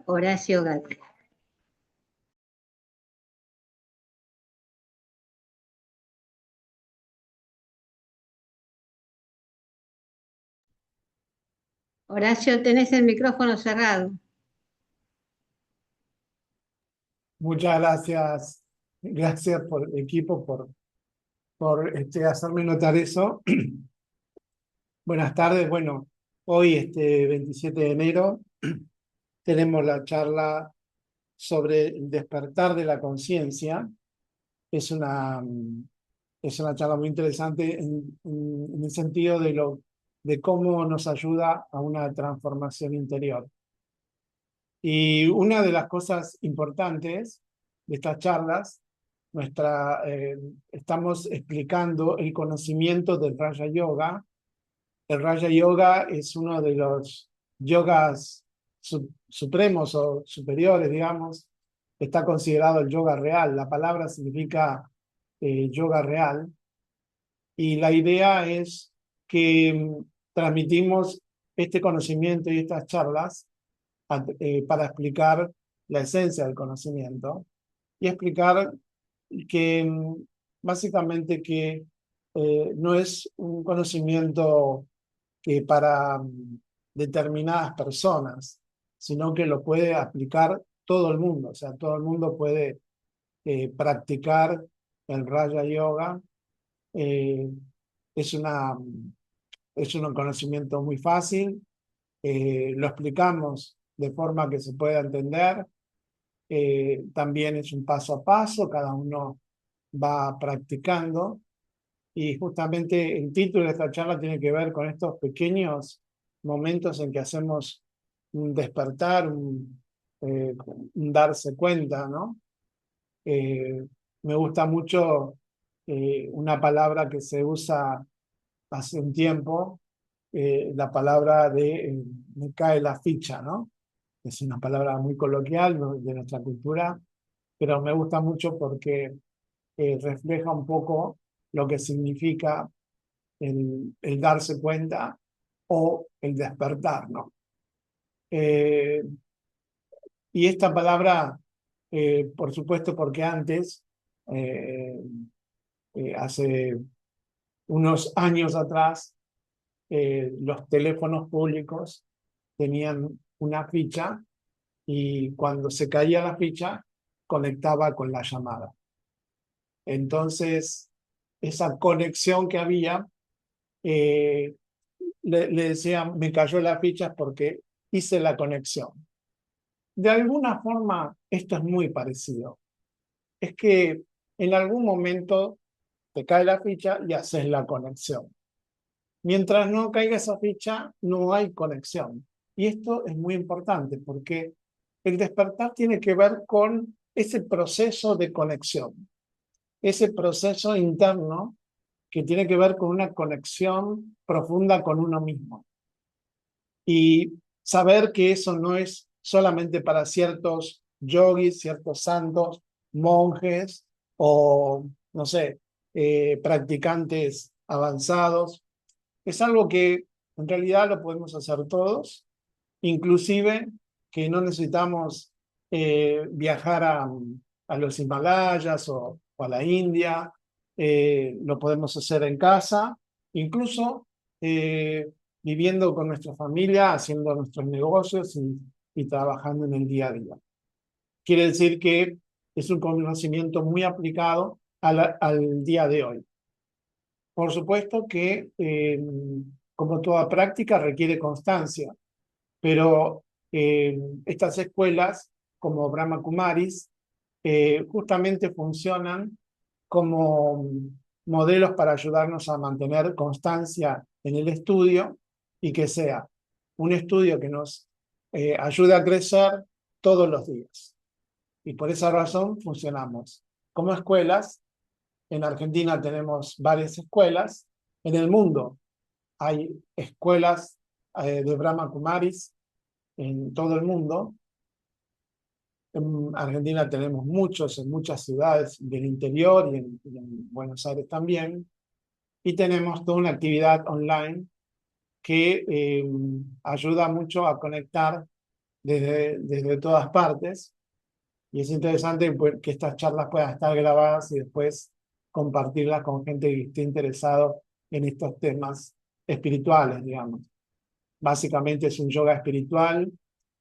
Horacio Gatti. Horacio, tenés el micrófono cerrado. Muchas gracias, gracias por el equipo por hacerme notar eso. Buenas tardes. Bueno, hoy, 27 de enero, tenemos la charla sobre el despertar de la conciencia. Es es una charla muy interesante en el sentido de cómo nos ayuda a una transformación interior. Y una de las cosas importantes de estas charlas, estamos explicando el conocimiento del Raja Yoga. El Raja Yoga es uno de los yogas supremos o superiores, digamos. Está considerado el yoga real. La palabra significa yoga real. Y la idea es que transmitimos este conocimiento y estas charlas para explicar la esencia del conocimiento y explicar que básicamente que no es un conocimiento que para determinadas personas, sino que lo puede aplicar todo el mundo. O sea, todo el mundo puede practicar el Raja Yoga. Eh, es es un conocimiento muy fácil. Lo explicamos de forma que se pueda entender. También es un paso a paso, cada uno va practicando. Y justamente el título de esta charla tiene que ver con estos pequeños momentos en que hacemos un despertar, un darse cuenta, ¿no? Me gusta mucho una palabra que se usa hace un tiempo, la palabra de me cae la ficha, ¿no? Es una palabra muy coloquial, ¿no?, de nuestra cultura, pero me gusta mucho porque refleja un poco lo que significa el darse cuenta o el despertar, ¿no? Eh, y esta palabra, por supuesto, porque antes, eh, hace unos años atrás, los teléfonos públicos tenían una ficha y cuando se caía la ficha, conectaba con la llamada. Entonces, esa conexión que había, eh, le decían, me cayó la ficha porque hice la conexión. De alguna forma, esto es muy parecido. Es que en algún momento te cae la ficha y haces la conexión. Mientras no caiga esa ficha, no hay conexión. Y esto es muy importante porque el despertar tiene que ver con ese proceso de conexión, ese proceso interno que tiene que ver con una conexión profunda con uno mismo. Y saber que eso no es solamente para ciertos yogis, ciertos santos, monjes o, no sé, practicantes avanzados. Es algo que en realidad lo podemos hacer todos, inclusive que no necesitamos viajar a los Himalayas o a la India. Lo podemos hacer en casa, incluso eh, viviendo con nuestra familia, haciendo nuestros negocios y trabajando en el día a día. Quiere decir que es un conocimiento muy aplicado al día de hoy. Por supuesto que, como toda práctica, requiere constancia, pero estas escuelas, como Brahma Kumaris, justamente funcionan como modelos para ayudarnos a mantener constancia en el estudio y que sea un estudio que nos ayude a crecer todos los días. Y por esa razón funcionamos como escuelas. En Argentina tenemos varias escuelas. En el mundo hay escuelas de Brahma Kumaris en todo el mundo. En Argentina tenemos muchos en muchas ciudades del interior y en Buenos Aires también. Y tenemos toda una actividad online que ayuda mucho a conectar desde todas partes. Y es interesante que estas charlas puedan estar grabadas y después compartirlas con gente que esté interesado en estos temas espirituales, digamos. Básicamente es un yoga espiritual,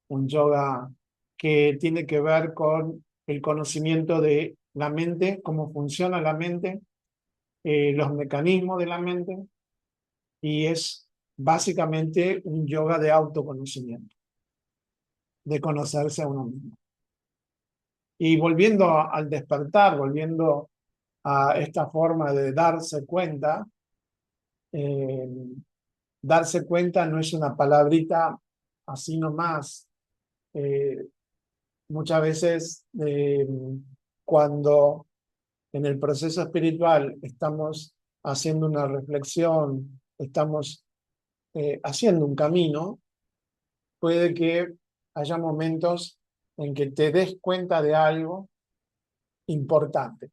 un yoga que tiene que ver con el conocimiento de la mente, cómo funciona la mente, los mecanismos de la mente, y es básicamente un yoga de autoconocimiento, de conocerse a uno mismo. Y volviendo al despertar, volviendo a esta forma de eh, darse cuenta no es una palabrita así nomás. Eh, Muchas veces cuando en el proceso espiritual estamos haciendo una reflexión, estamos haciendo un camino, puede que haya momentos en que te des cuenta de algo importante.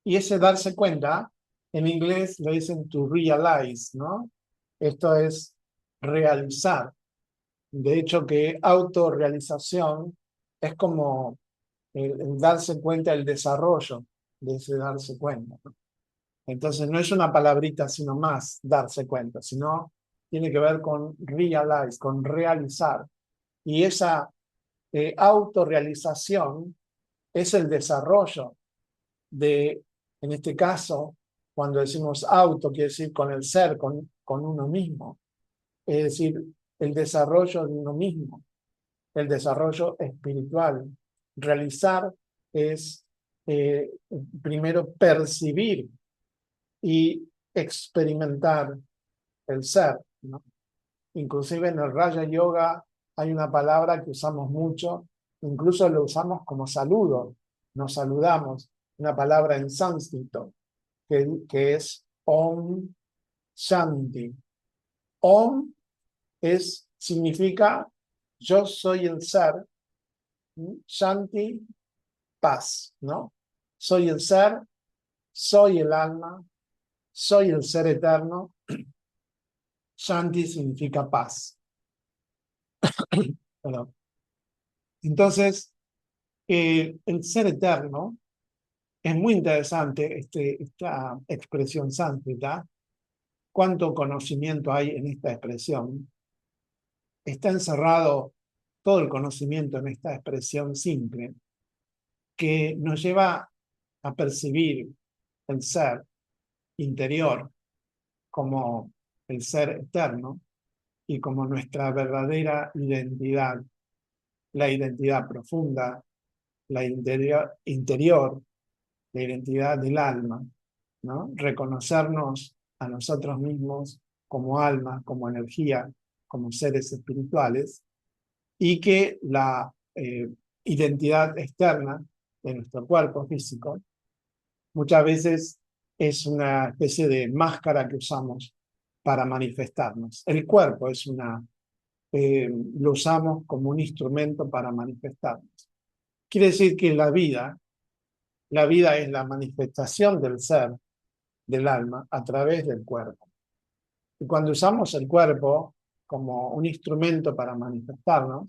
Y ese darse cuenta, en inglés le dicen to realize, ¿no? Esto es realizar. De hecho, que autorrealización es como el darse cuenta, el desarrollo de ese darse cuenta, ¿no? Entonces, no es una palabrita, sino más darse cuenta, sino tiene que ver con realize, con realizar. Y esa autorrealización es el desarrollo de, en este caso, cuando decimos auto, quiere decir con el ser, con uno mismo. Es decir, el desarrollo de uno mismo, el desarrollo espiritual. Realizar es primero percibir y experimentar el ser, ¿no? Inclusive en el Raja Yoga hay una palabra que usamos mucho, incluso lo usamos como saludo, nos saludamos, una palabra en sánscrito, que es Om Shanti. Om significa yo soy el ser, Shanti, paz, ¿no? Soy el ser, soy el alma, soy el ser eterno. Shanti significa paz. Perdón. Entonces, el ser eterno es muy interesante, esta expresión sánscrita. Cuánto conocimiento hay en esta expresión. Está encerrado todo el conocimiento en esta expresión simple que nos lleva a percibir el ser interior como el ser eterno y como nuestra verdadera identidad, la identidad profunda, la interior, la identidad del alma, ¿no? Reconocernos a nosotros mismos como alma, como energía, como seres espirituales, y que la identidad externa de nuestro cuerpo físico muchas veces es una especie de máscara que usamos para manifestarnos. El cuerpo es lo usamos como un instrumento para manifestarnos. Quiere decir que la vida es la manifestación del ser, del alma, a través del cuerpo. Y cuando usamos el cuerpo como un instrumento para manifestarnos,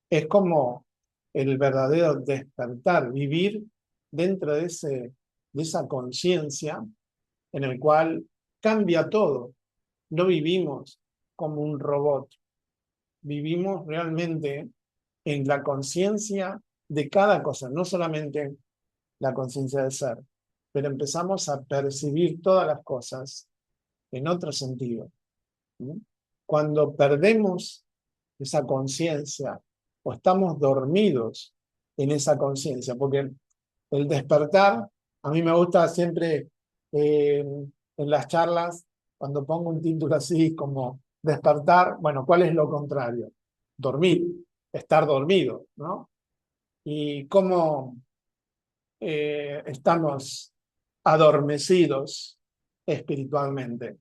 es como el verdadero despertar, vivir dentro de esa conciencia en el cual cambia todo. No vivimos como un robot, vivimos realmente en la conciencia de cada cosa, no solamente la conciencia del ser, pero empezamos a percibir todas las cosas en otro sentido, ¿no? Cuando perdemos esa conciencia o estamos dormidos en esa conciencia, porque el despertar, a mí me gusta siempre en las charlas, cuando pongo un título así como despertar, bueno, ¿cuál es lo contrario? Dormir, estar dormido, ¿no? Y cómo estamos adormecidos espiritualmente.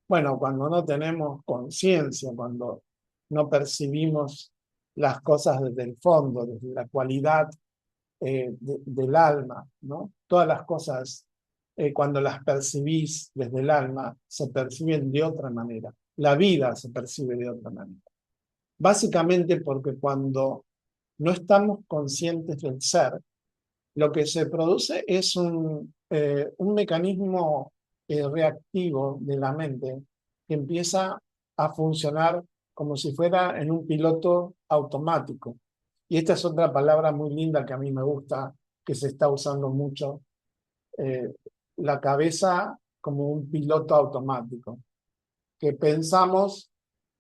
Bueno, cuando no tenemos conciencia, cuando no percibimos las cosas desde el fondo, desde la cualidad del alma, ¿no? Todas las cosas, cuando las percibís desde el alma, se perciben de otra manera. La vida se percibe de otra manera. Básicamente porque cuando no estamos conscientes del ser, lo que se produce es un mecanismo reactivo de la mente que empieza a funcionar como si fuera en un piloto automático. Y esta es otra palabra muy linda que a mí me gusta, que se está usando mucho, eh, la cabeza como un piloto automático, que pensamos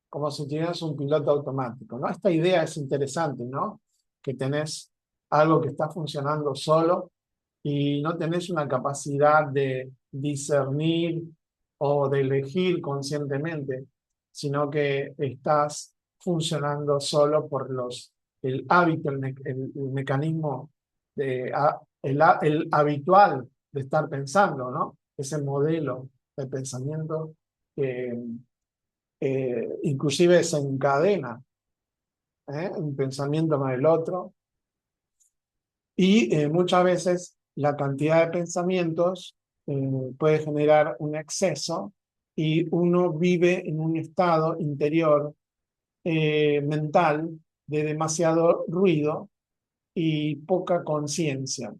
como si tuvieras un piloto automático, ¿no? Esta idea es interesante, ¿no? Que tenés algo que está funcionando solo y no tenés una capacidad de discernir o de elegir conscientemente, sino que estás funcionando solo por el hábito, el mecanismo, el habitual de estar pensando, ¿no? Ese modelo de pensamiento que inclusive se encadena, un pensamiento con el otro, y muchas veces la cantidad de pensamientos puede generar un exceso y uno vive en un estado interior mental de demasiado ruido y poca conciencia.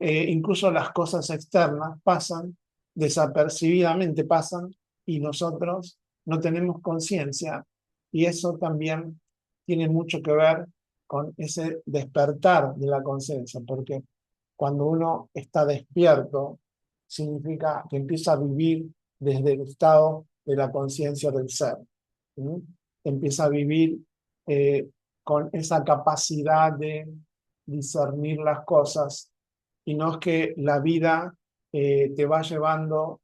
Incluso las cosas externas pasan, desapercibidamente pasan, y nosotros no tenemos conciencia. Y eso también tiene mucho que ver con ese despertar de la conciencia, porque cuando uno está despierto, significa que empieza a vivir desde el estado de la conciencia del ser. ¿Sí? Empieza a vivir eh, con esa capacidad de discernir las cosas, y no es que la vida te va llevando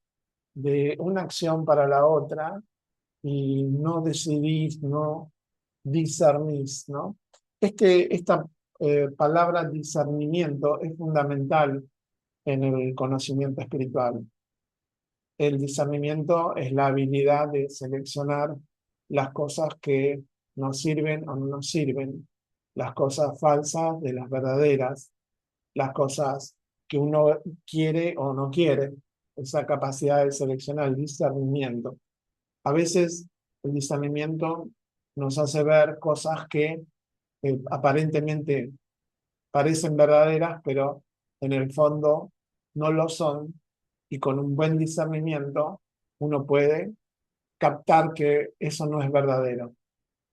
de una acción para la otra y no decidís, no discernís, ¿no? Esta palabra discernimiento es fundamental en el conocimiento espiritual. El discernimiento es la habilidad de seleccionar las cosas que nos sirven o no nos sirven, las cosas falsas de las verdaderas, las cosas que uno quiere o no quiere, esa capacidad de seleccionar el discernimiento. A veces el discernimiento nos hace ver cosas que aparentemente parecen verdaderas, pero en el fondo no lo son, y con un buen discernimiento uno puede captar que eso no es verdadero.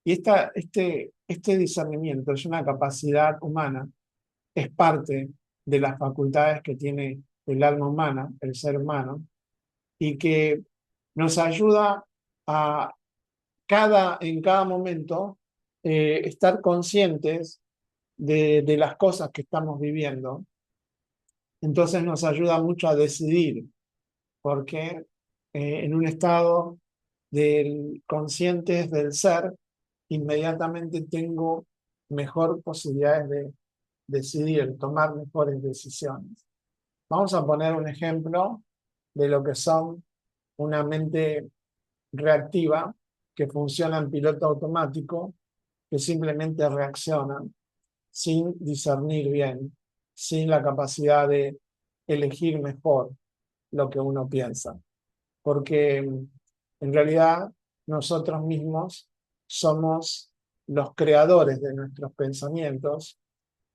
Y este discernimiento es una capacidad humana, es parte de las facultades que tiene el alma humana, el ser humano, y que nos ayuda a en cada momento estar conscientes de las cosas que estamos viviendo. Entonces nos ayuda mucho a decidir, porque en un estado del conscientes del ser, inmediatamente tengo mejor posibilidades de decidir, tomar mejores decisiones. Vamos a poner un ejemplo de lo que son una mente reactiva que funciona en piloto automático, que simplemente reaccionan sin discernir bien, sin la capacidad de elegir mejor lo que uno piensa. Porque en realidad nosotros mismos somos los creadores de nuestros pensamientos,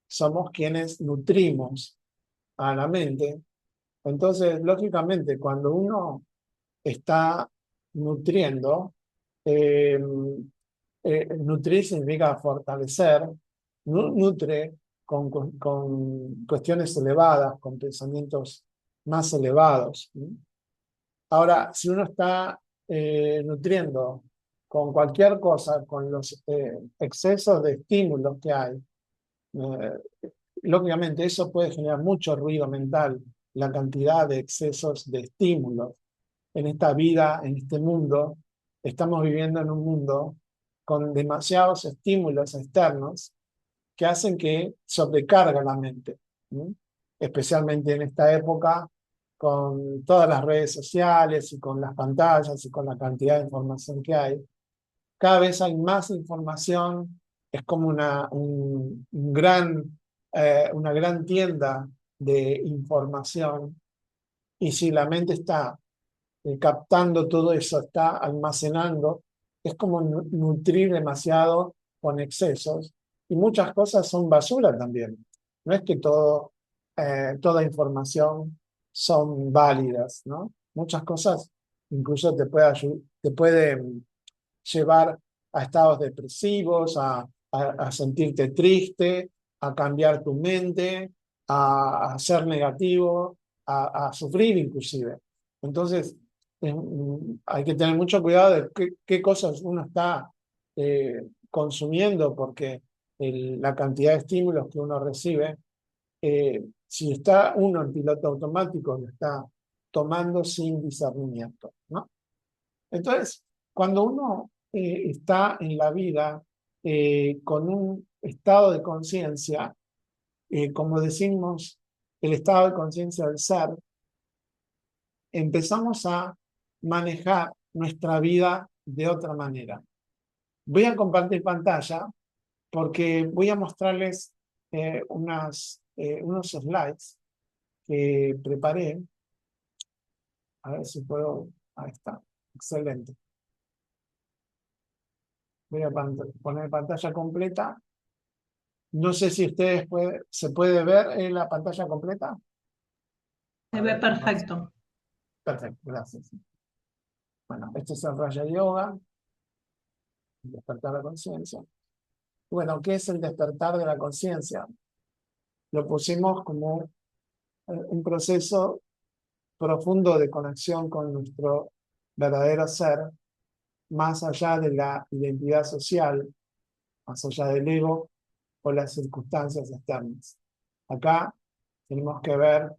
somos quienes nutrimos a la mente. Entonces, lógicamente, cuando uno está nutriendo, eh, nutrir significa fortalecer, nutre con cuestiones elevadas, con pensamientos más elevados. Ahora, si uno está nutriendo con cualquier cosa, con los excesos de estímulos que hay, lógicamente eso puede generar mucho ruido mental, la cantidad de excesos de estímulos. En esta vida, en este mundo, estamos viviendo en un mundo con demasiados estímulos externos que hacen que sobrecarga la mente, ¿sí? Especialmente en esta época, con todas las redes sociales y con las pantallas y con la cantidad de información que hay. Cada vez hay más información, es como una gran tienda de información, y si la mente está captando todo eso, está almacenando, es como nutrir demasiado con excesos, y muchas cosas son basura también. No es que toda información son válidas, ¿no? Muchas cosas incluso te pueden llevar a estados depresivos, a sentirte triste, a cambiar tu mente, a ser negativo, a sufrir inclusive. Entonces, hay que tener mucho cuidado de qué cosas uno está consumiendo, porque la cantidad de estímulos que uno recibe, si está uno en piloto automático, lo está tomando sin discernimiento, ¿no? Entonces, cuando uno está en la vida con un estado de conciencia, como decimos, el estado de conciencia del ser, empezamos a manejar nuestra vida de otra manera. Voy a compartir pantalla porque voy a mostrarles unos slides que preparé. A ver si puedo. Ahí está. Excelente. Voy a poner pantalla completa. No sé si ustedes se puede ver en la pantalla completa. Se ve perfecto. Perfecto, gracias. Bueno, este es el Raja Yoga, el despertar de la conciencia. Bueno, ¿qué es el despertar de la conciencia? Lo pusimos como un proceso profundo de conexión con nuestro verdadero ser, más allá de la identidad social, más allá del ego o las circunstancias externas. Acá tenemos que ver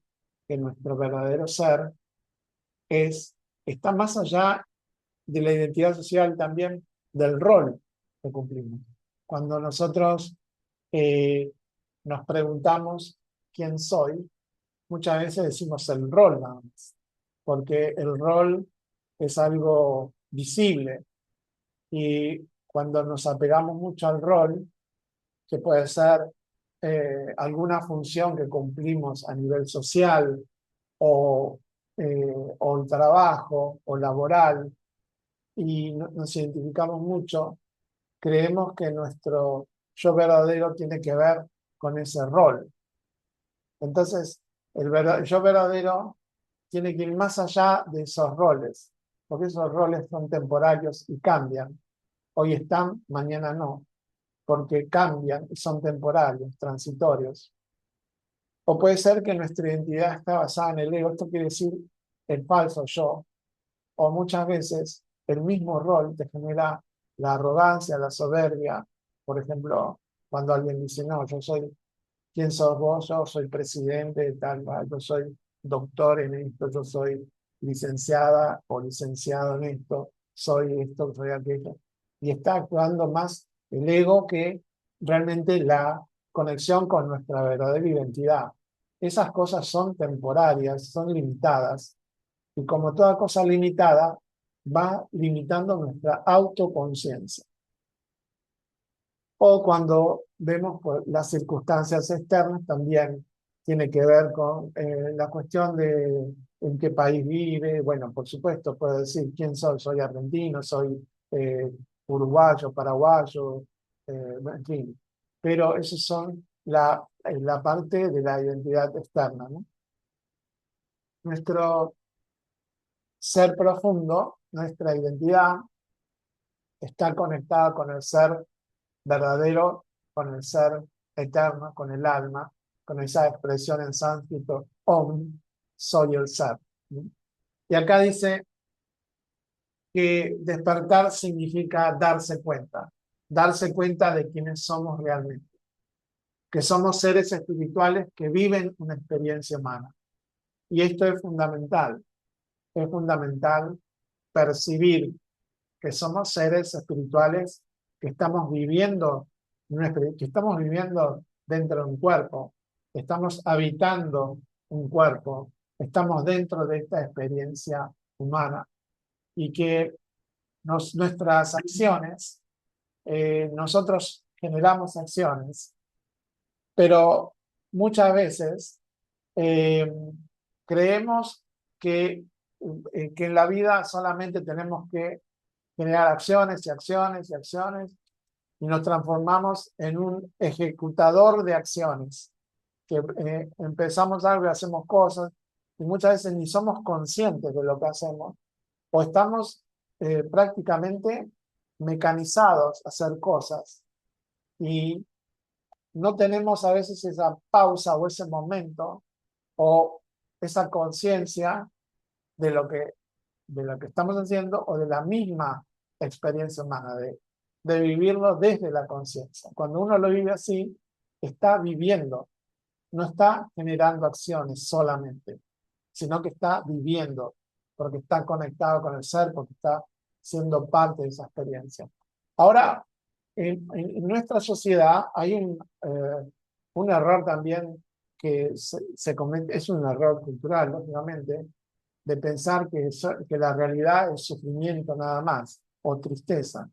que nuestro verdadero ser está más allá de la identidad social, también del rol que cumplimos. Cuando nosotros nos preguntamos quién soy, muchas veces decimos el rol nada más, porque el rol es algo visible, y cuando nos apegamos mucho al rol, que puede ser alguna función que cumplimos a nivel social o, o el trabajo o laboral, y nos identificamos mucho, creemos que nuestro yo verdadero tiene que ver con ese rol. Entonces, yo verdadero tiene que ir más allá de esos roles, porque esos roles son temporarios y cambian. Hoy están, mañana no, porque cambian y son temporarios, transitorios. O puede ser que nuestra identidad está basada en el ego, esto quiere decir el falso yo, o muchas veces el mismo rol te genera la arrogancia, la soberbia. Por ejemplo, cuando alguien dice, no, yo soy, ¿quién sos vos? Yo soy presidente de tal, yo soy doctor en esto, yo soy licenciada o licenciado en esto, soy esto, soy aquello. Y está actuando más el ego que realmente la conexión con nuestra verdadera identidad. Esas cosas son temporarias, son limitadas, y como toda cosa limitada, va limitando nuestra autoconciencia. O cuando vemos pues, las circunstancias externas, también tiene que ver con la cuestión de en qué país vive. Bueno, por supuesto, puedo decir quién soy. Soy argentino, soy uruguayo, paraguayo, en fin. Pero esos son la parte de la identidad externa, ¿no? Nuestro ser profundo, nuestra identidad, está conectada con el ser verdadero, con el ser eterno, con el alma, con esa expresión en sánscrito, Om, soy el ser. Y acá dice que despertar significa darse cuenta de quiénes somos realmente, que somos seres espirituales que viven una experiencia humana. Y esto es fundamental percibir que somos seres espirituales que estamos viviendo, que estamos viviendo dentro de un cuerpo, estamos habitando un cuerpo, estamos dentro de esta experiencia humana, y que nuestras acciones, nosotros generamos acciones, pero muchas veces eh, creemos que en la vida solamente tenemos que generar acciones y acciones y acciones, y nos transformamos en un ejecutador de acciones, que empezamos algo y hacemos cosas, y muchas veces ni somos conscientes de lo que hacemos, o estamos prácticamente mecanizados a hacer cosas, y no tenemos a veces esa pausa o ese momento, o esa conciencia de lo que estamos haciendo o de la misma experiencia humana, de vivirlo desde la conciencia. Cuando uno lo vive así, está viviendo, no está generando acciones solamente, sino que está viviendo, porque está conectado con el ser, porque está siendo parte de esa experiencia. Ahora, en nuestra sociedad hay un error también que se comete, es un error cultural, lógicamente, de pensar que la realidad es sufrimiento nada más, o tristeza,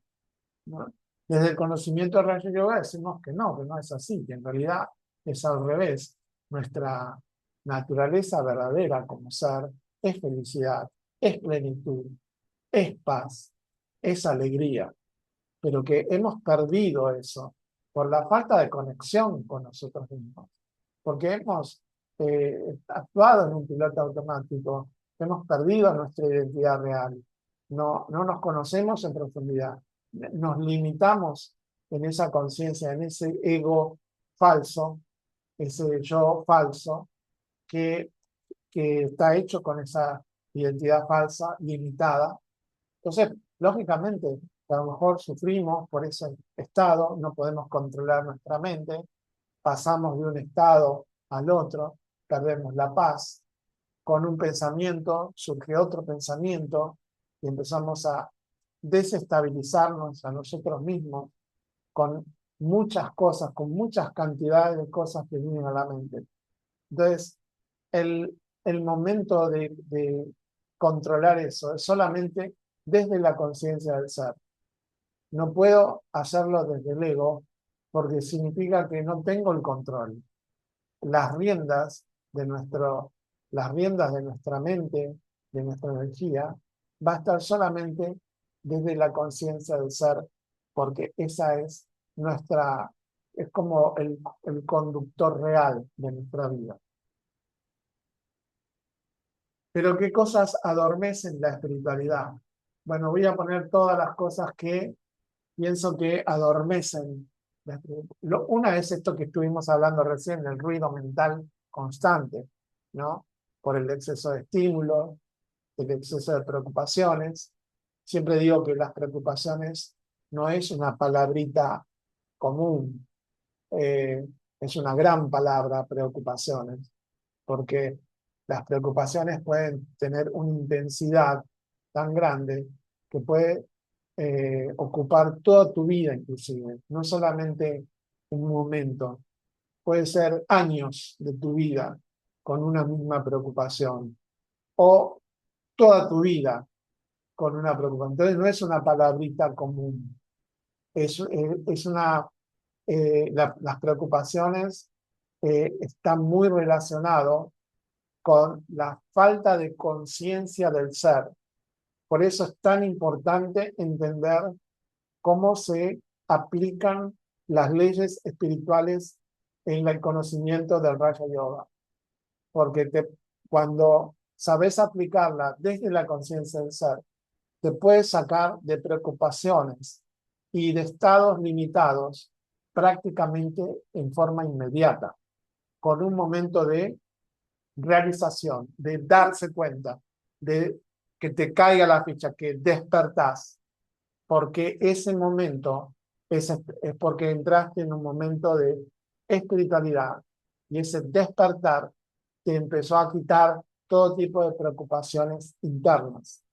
¿no? Desde el conocimiento de Raja Yoga decimos que no es así, que en realidad es al revés. Nuestra naturaleza verdadera como ser es felicidad, es plenitud, es paz, es alegría, pero que hemos perdido eso por la falta de conexión con nosotros mismos, porque hemos actuado en un piloto automático, hemos perdido nuestra identidad real, no nos conocemos en profundidad, nos limitamos en esa conciencia, en ese ego falso, ese yo falso, que, que está hecho con esa identidad falsa, limitada. Entonces, lógicamente, a lo mejor sufrimos por ese estado, no podemos controlar nuestra mente, pasamos de un estado al otro, perdemos la paz, con un pensamiento surge otro pensamiento y empezamos a desestabilizarnos a nosotros mismos con muchas cosas, con muchas cantidades de cosas que vienen a la mente. Entonces, el momento de controlar eso es solamente desde la conciencia del ser. No puedo hacerlo desde el ego porque significa que no tengo el control. Las riendas las riendas de nuestra mente, de nuestra energía, va a estar solamente desde la conciencia del ser, porque esa es como el conductor real de nuestra vida. Pero ¿qué cosas adormecen la espiritualidad? Bueno, voy a poner todas las cosas que pienso que adormecen la espiritualidad. Una es esto que estuvimos hablando recién, el ruido mental constante, ¿no? Por el exceso de estímulo, el exceso de preocupaciones. Siempre digo que las preocupaciones no es una palabrita común, es una gran palabra, preocupaciones, porque las preocupaciones pueden tener una intensidad tan grande que puede ocupar toda tu vida inclusive, no solamente un momento, puede ser años de tu vida con una misma preocupación o toda tu vida con una preocupación. Entonces no es una palabrita común, es las preocupaciones están muy relacionadas con la falta de conciencia del ser. Por eso es tan importante entender cómo se aplican las leyes espirituales en el conocimiento del Raja Yoga. Porque cuando sabes aplicarla desde la conciencia del ser, te puedes sacar de preocupaciones y de estados limitados prácticamente en forma inmediata, con un momento de realización, de darse cuenta, de que te caiga la ficha, que despertás, porque ese momento es porque entraste en un momento de espiritualidad y ese despertar te empezó a quitar todo tipo de preocupaciones internas.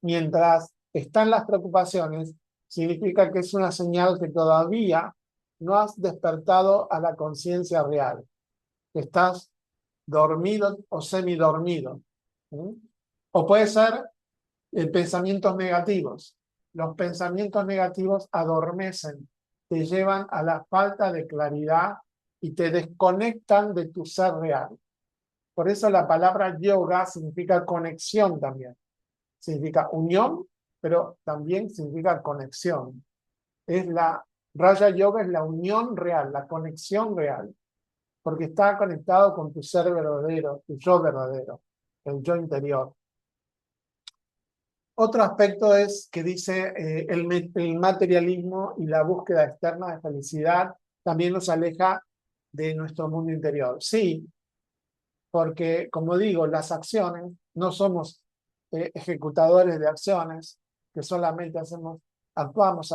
Mientras están las preocupaciones, significa que es una señal que todavía no has despertado a la conciencia real, que estás dormido o semidormido. ¿Sí? O puede ser pensamientos negativos. Los pensamientos negativos adormecen, te llevan a la falta de claridad y te desconectan de tu ser real. Por eso la palabra yoga significa conexión también. Significa unión pero también significa conexión. Raja Yoga es la unión real, la conexión real, porque está conectado con tu ser verdadero, tu yo verdadero, el yo interior. Otro aspecto es que dice el materialismo y la búsqueda externa de felicidad también nos aleja de nuestro mundo interior. Sí, porque como digo, las acciones, no somos ejecutadores de acciones, que solamente actuamos.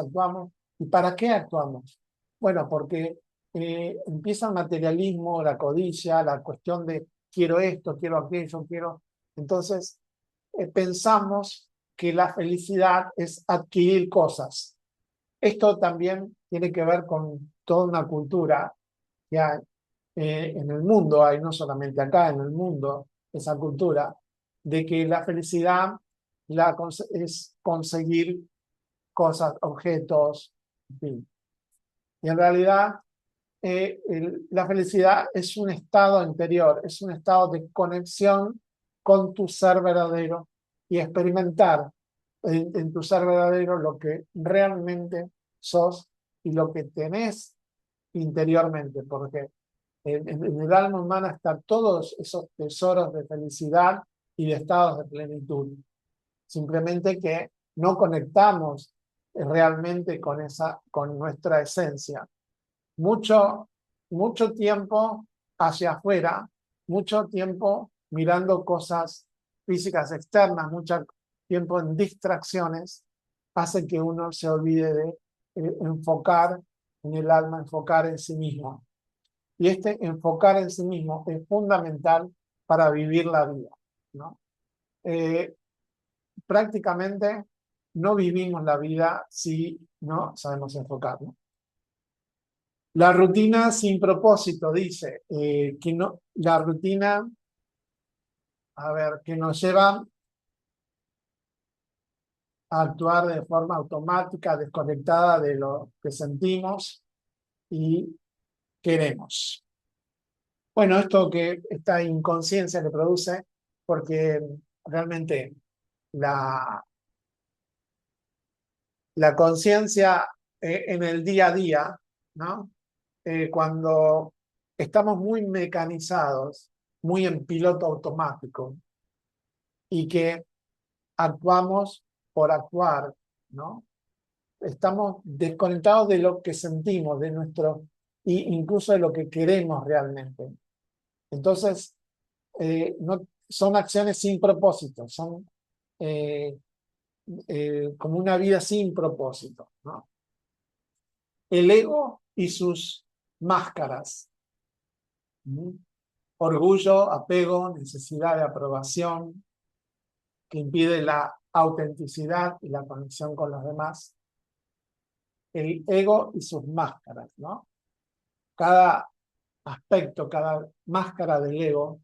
¿Y para qué actuamos? Bueno, porque empieza el materialismo, la codicia, la cuestión de quiero esto, quiero aquello, quiero... Entonces, pensamos que la felicidad es adquirir cosas. Esto también tiene que ver con toda una cultura que hay en el mundo, hay no solamente acá, en el mundo, esa cultura de que la felicidad es conseguir cosas, objetos, en fin. Y en realidad la felicidad es un estado interior, es un estado de conexión con tu ser verdadero y experimentar en tu ser verdadero lo que realmente sos y lo que tenés interiormente, porque en el alma humana están todos esos tesoros de felicidad y de estados de plenitud. Simplemente que no conectamos realmente con nuestra esencia. Mucho tiempo hacia afuera, mucho tiempo mirando cosas físicas externas, mucho tiempo en distracciones, hace que uno se olvide de enfocar en el alma, enfocar en sí mismo. Y este enfocar en sí mismo es fundamental para vivir la vida, ¿no? Prácticamente no vivimos la vida si no sabemos enfocar, ¿no? La rutina sin propósito, dice, que no, la rutina, a ver, que nos lleva a actuar de forma automática, desconectada de lo que sentimos y queremos. Bueno, esto que esta inconsciencia que produce, porque realmente la conciencia en el día a día, ¿no? Cuando estamos muy mecanizados, muy en piloto automático y que actuamos por actuar, ¿no? Estamos desconectados de lo que sentimos, de nuestro, incluso de lo que queremos realmente. Entonces, no, son acciones sin propósito, son como una vida sin propósito, ¿no? El ego y sus máscaras. Orgullo, apego, necesidad de aprobación, que impide la autenticidad y la conexión con los demás. El ego y sus máscaras, ¿no? Cada aspecto, cada máscara del ego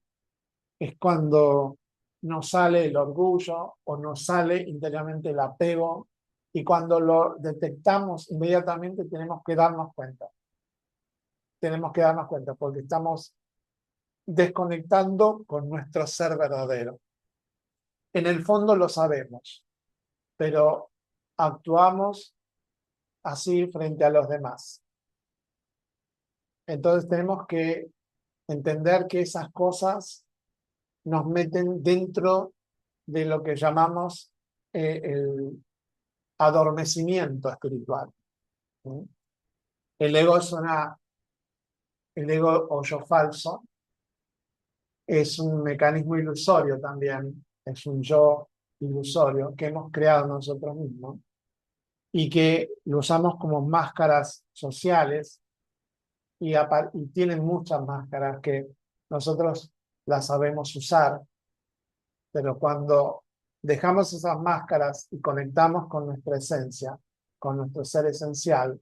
es cuando nos sale el orgullo o nos sale interiormente el apego, y cuando lo detectamos inmediatamente tenemos que darnos cuenta. Tenemos que darnos cuenta porque estamos desconectando con nuestro ser verdadero. En el fondo lo sabemos, pero actuamos así frente a los demás. Entonces tenemos que entender que esas cosas nos meten dentro de lo que llamamos el adormecimiento espiritual. ¿Sí? El ego el ego o yo falso es un mecanismo ilusorio también, es un yo ilusorio que hemos creado nosotros mismos y que lo usamos como máscaras sociales y tienen muchas máscaras que nosotros las sabemos usar, pero cuando dejamos esas máscaras y conectamos con nuestra esencia, con nuestro ser esencial,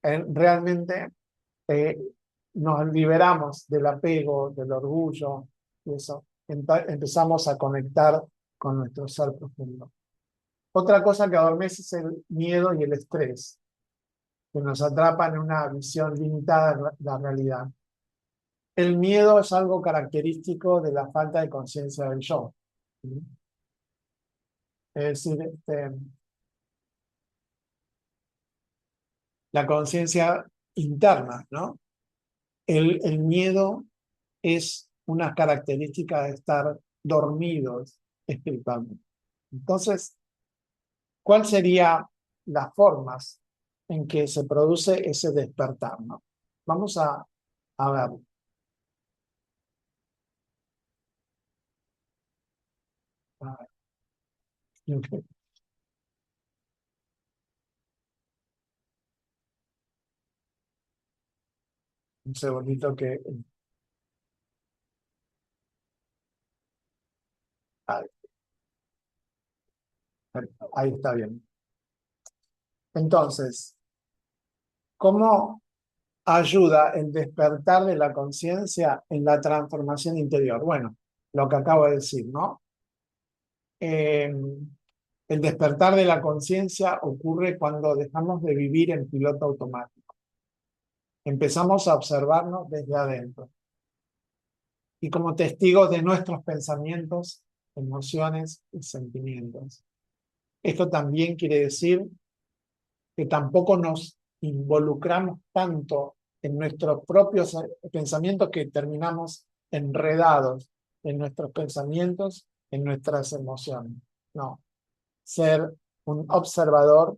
realmente eh, nos liberamos del apego, del orgullo, y eso. Empezamos a conectar con nuestro ser profundo. Otra cosa que adormece es el miedo y el estrés, que nos atrapan en una visión limitada de la realidad. El miedo es algo característico de la falta de conciencia del yo. ¿Sí? Es decir, la conciencia interna, ¿no? El miedo es una característica de estar dormidos espiritualmente. Entonces, ¿cuáles serían las formas en que se produce ese despertar, ¿no? Vamos a ver. Un segundito que... Ahí, ahí está bien. Entonces, ¿cómo ayuda el despertar de la conciencia en la transformación interior? Bueno, lo que acabo de decir, ¿no? El despertar de la conciencia ocurre cuando dejamos de vivir en piloto automático. Empezamos a observarnos desde adentro y como testigos de nuestros pensamientos, emociones y sentimientos. Esto también quiere decir que tampoco nos involucramos tanto en nuestros propios pensamientos que terminamos enredados en nuestros pensamientos, en nuestras emociones. No, ser un observador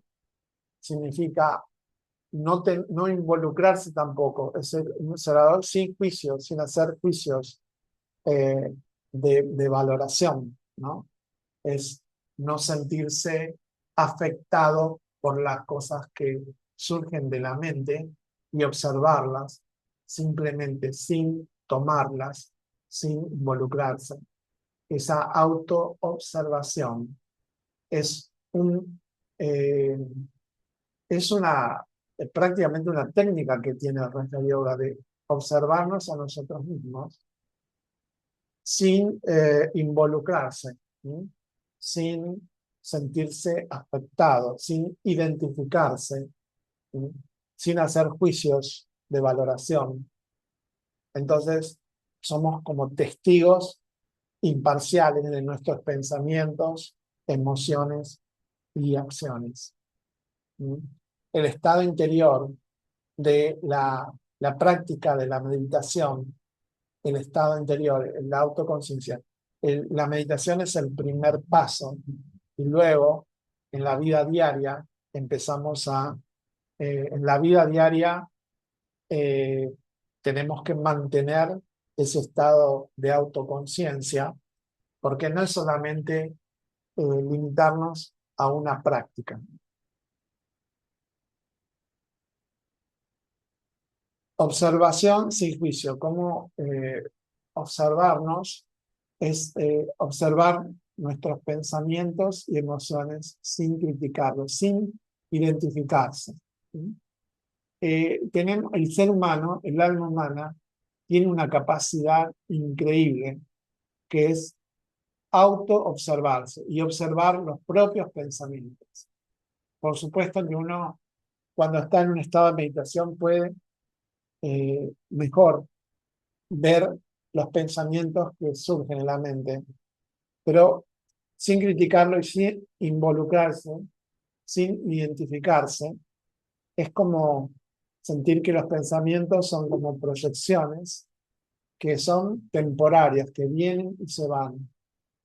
significa no involucrarse tampoco, es ser un observador sin juicios, sin hacer juicios eh, de valoración, ¿no? Es no sentirse afectado por las cosas que surgen de la mente y observarlas simplemente sin tomarlas, sin involucrarse. Esa autoobservación es eh, es prácticamente una técnica que tiene el Raja Yoga de observarnos a nosotros mismos sin involucrarse, ¿sí? Sin sentirse afectado, sin identificarse, ¿sí? Sin hacer juicios de valoración. Entonces, somos como testigos imparciales de nuestros pensamientos, emociones y acciones. ¿Sí? El estado interior de la práctica de la meditación, el estado interior, la autoconciencia. La meditación es el primer paso y luego en la vida diaria empezamos en la vida diaria eh, tenemos que mantener ese estado de autoconciencia porque no es solamente limitarnos a una práctica. Observación sin juicio. ¿Cómo observarnos? Es observar nuestros pensamientos y emociones sin criticarlos, sin identificarse. ¿Sí? Tenemos, el ser humano, el alma humana, tiene una capacidad increíble que es auto-observarse y observar los propios pensamientos. Por supuesto que uno, cuando está en un estado de meditación, puede mejor ver los pensamientos que surgen en la mente, pero sin criticarlo y sin involucrarse, sin identificarse, es como sentir que los pensamientos son como proyecciones que son temporarias, que vienen y se van,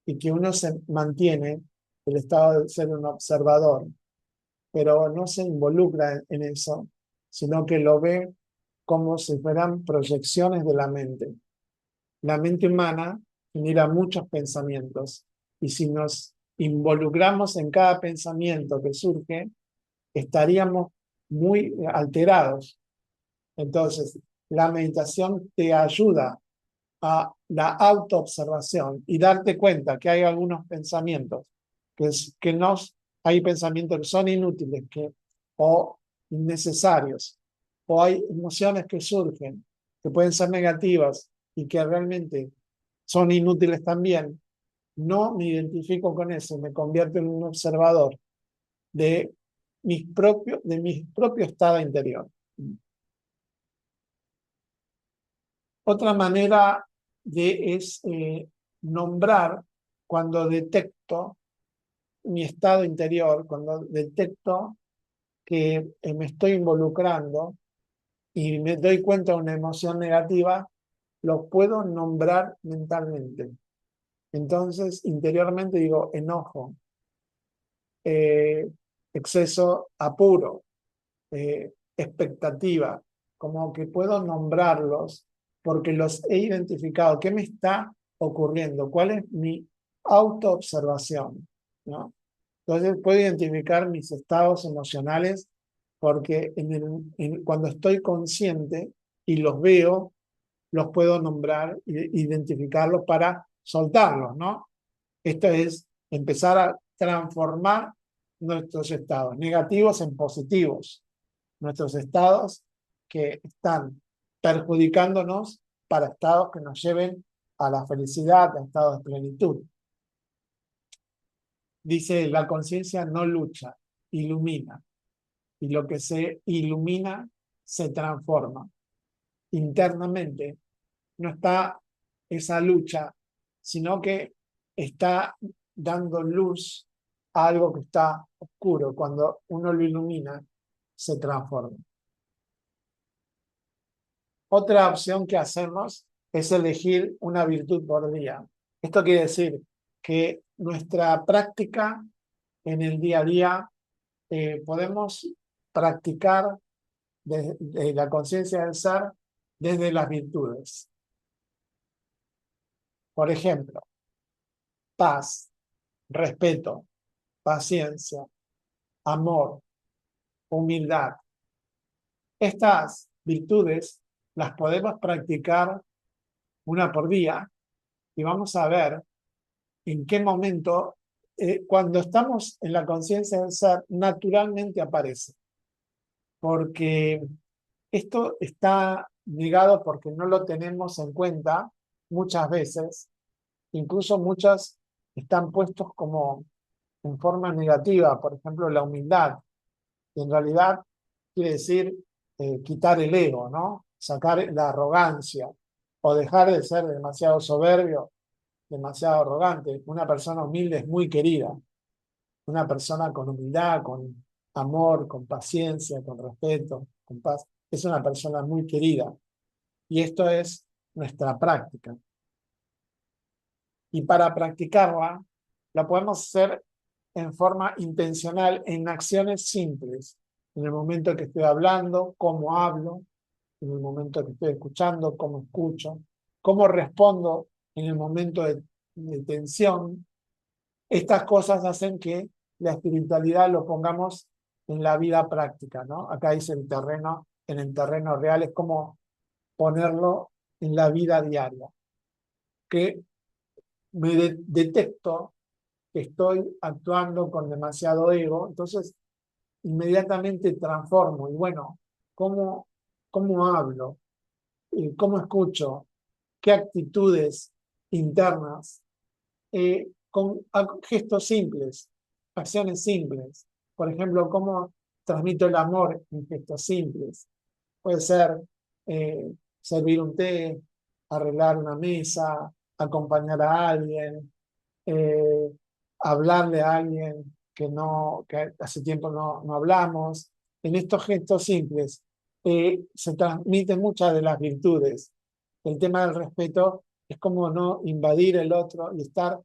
y que uno se mantiene el estado de ser un observador, pero no se involucra en eso, sino que lo ve como si fueran proyecciones de la mente. La mente humana genera muchos pensamientos y si nos involucramos en cada pensamiento que surge, estaríamos muy alterados. Entonces, la meditación te ayuda a la autoobservación y darte cuenta que hay algunos pensamientos que hay pensamientos que son inútiles o innecesarios, o hay emociones que surgen que pueden ser negativas y que realmente son inútiles también. No me identifico con eso, me convierto en un observador de de mi propio estado interior. Otra manera es nombrar cuando detecto mi estado interior, cuando detecto que me estoy involucrando y me doy cuenta de una emoción negativa, lo puedo nombrar mentalmente. Entonces, interiormente digo enojo, eh, exceso, apuro, expectativa, como que puedo nombrarlos porque los he identificado. ¿Qué me está ocurriendo? ¿Cuál es mi autoobservación? ¿No? Entonces puedo identificar mis estados emocionales porque cuando estoy consciente y los veo, los puedo nombrar, identificarlos para soltarlos, ¿no? Esto es empezar a transformar nuestros estados negativos en positivos, nuestros estados que están perjudicándonos para estados que nos lleven a la felicidad, a estados de plenitud. Dice, la conciencia no lucha, ilumina. Y lo que se ilumina se transforma. Internamente no está esa lucha, sino que está dando luz a algo que está oscuro. Cuando uno lo ilumina, se transforma. Otra opción que hacemos es elegir una virtud por día. Esto quiere decir que nuestra práctica en el día a día podemos practicar de la conciencia del ser desde las virtudes. Por ejemplo, paz, respeto, paciencia, amor, humildad. Estas virtudes las podemos practicar una por día y vamos a ver en qué momento, cuando estamos en la conciencia del ser, naturalmente aparece. Porque esto está negado porque no lo tenemos en cuenta muchas veces. Incluso muchas están puestos como en forma negativa, por ejemplo, la humildad. Y en realidad quiere decir quitar el ego, ¿no? Sacar la arrogancia o dejar de ser demasiado soberbio, demasiado arrogante. Una persona humilde es muy querida. Una persona con humildad, con amor, con paciencia, con respeto, con paz, es una persona muy querida. Y esto es nuestra práctica. Y para practicarla, la podemos hacer en forma intencional, en acciones simples. En el momento que estoy hablando, cómo hablo, en el momento que estoy escuchando, cómo escucho, cómo respondo en el momento de tensión. Estas cosas hacen que la espiritualidad lo pongamos en la vida práctica, ¿no? Acá dice en el terreno real, es como ponerlo en la vida diaria. Que detecto que estoy actuando con demasiado ego, entonces inmediatamente transformo. Y bueno, ¿cómo hablo? ¿Cómo escucho? ¿Qué actitudes internas? Con gestos simples, acciones simples. Por ejemplo, ¿cómo transmito el amor en gestos simples? Puede ser servir un té, arreglar una mesa, acompañar a alguien, eh, hablarle a alguien que hace tiempo no hablamos. En estos gestos simples se transmiten muchas de las virtudes. El tema del respeto es como no invadir el otro y estar,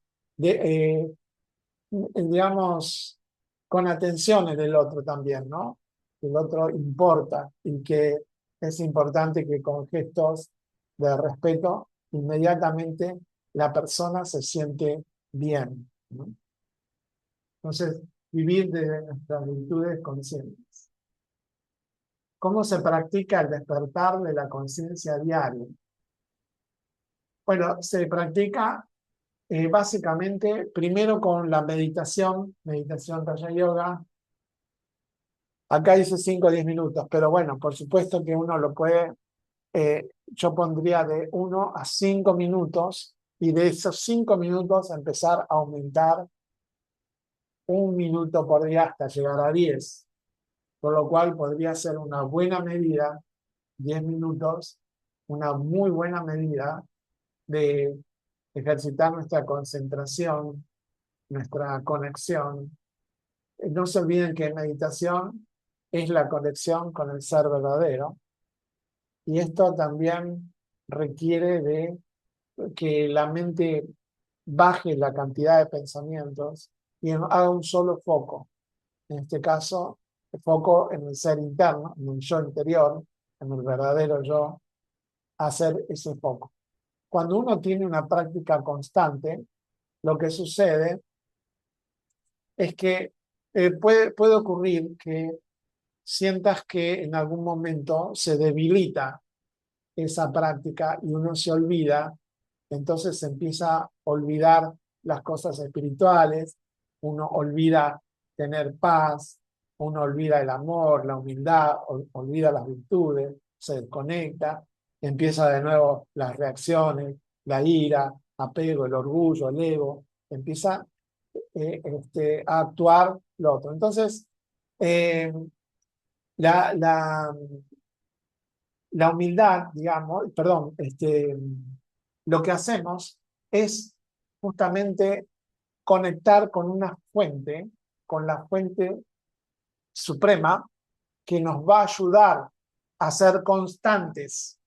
digamos, con atención en el otro también, ¿no? El otro importa y que es importante que con gestos de respeto inmediatamente la persona se siente bien, ¿no? Entonces, vivir desde nuestras virtudes conscientes. ¿Cómo se practica el despertar de la conciencia diaria? Bueno, se practica básicamente primero con la meditación Raja Yoga. Acá dice 5 o 10 minutos, pero bueno, por supuesto que uno lo puede, yo pondría de 1 a 5 minutos y de esos 5 minutos empezar a aumentar 1 minuto por día hasta llegar a 10, por lo cual podría ser una buena medida, 10 minutos, una muy buena medida de ejercitar nuestra concentración, nuestra conexión. No se olviden que en meditación es la conexión con el ser verdadero. Y esto también requiere de que la mente baje la cantidad de pensamientos y haga un solo foco. En este caso, el foco en el ser interno, en el yo interior, en el verdadero yo, hacer ese foco. Cuando uno tiene una práctica constante, lo que sucede es que puede ocurrir que sientas que en algún momento se debilita esa práctica y uno se olvida, entonces se empieza a olvidar las cosas espirituales, uno olvida tener paz, uno olvida el amor, la humildad, olvida las virtudes, se desconecta, empieza de nuevo las reacciones, la ira, apego, el orgullo, el ego, empieza a actuar lo otro. Entonces, eh, la, la, la humildad, digamos, perdón, lo que hacemos es justamente conectar con una fuente, con la fuente suprema, que nos va a ayudar a ser constantes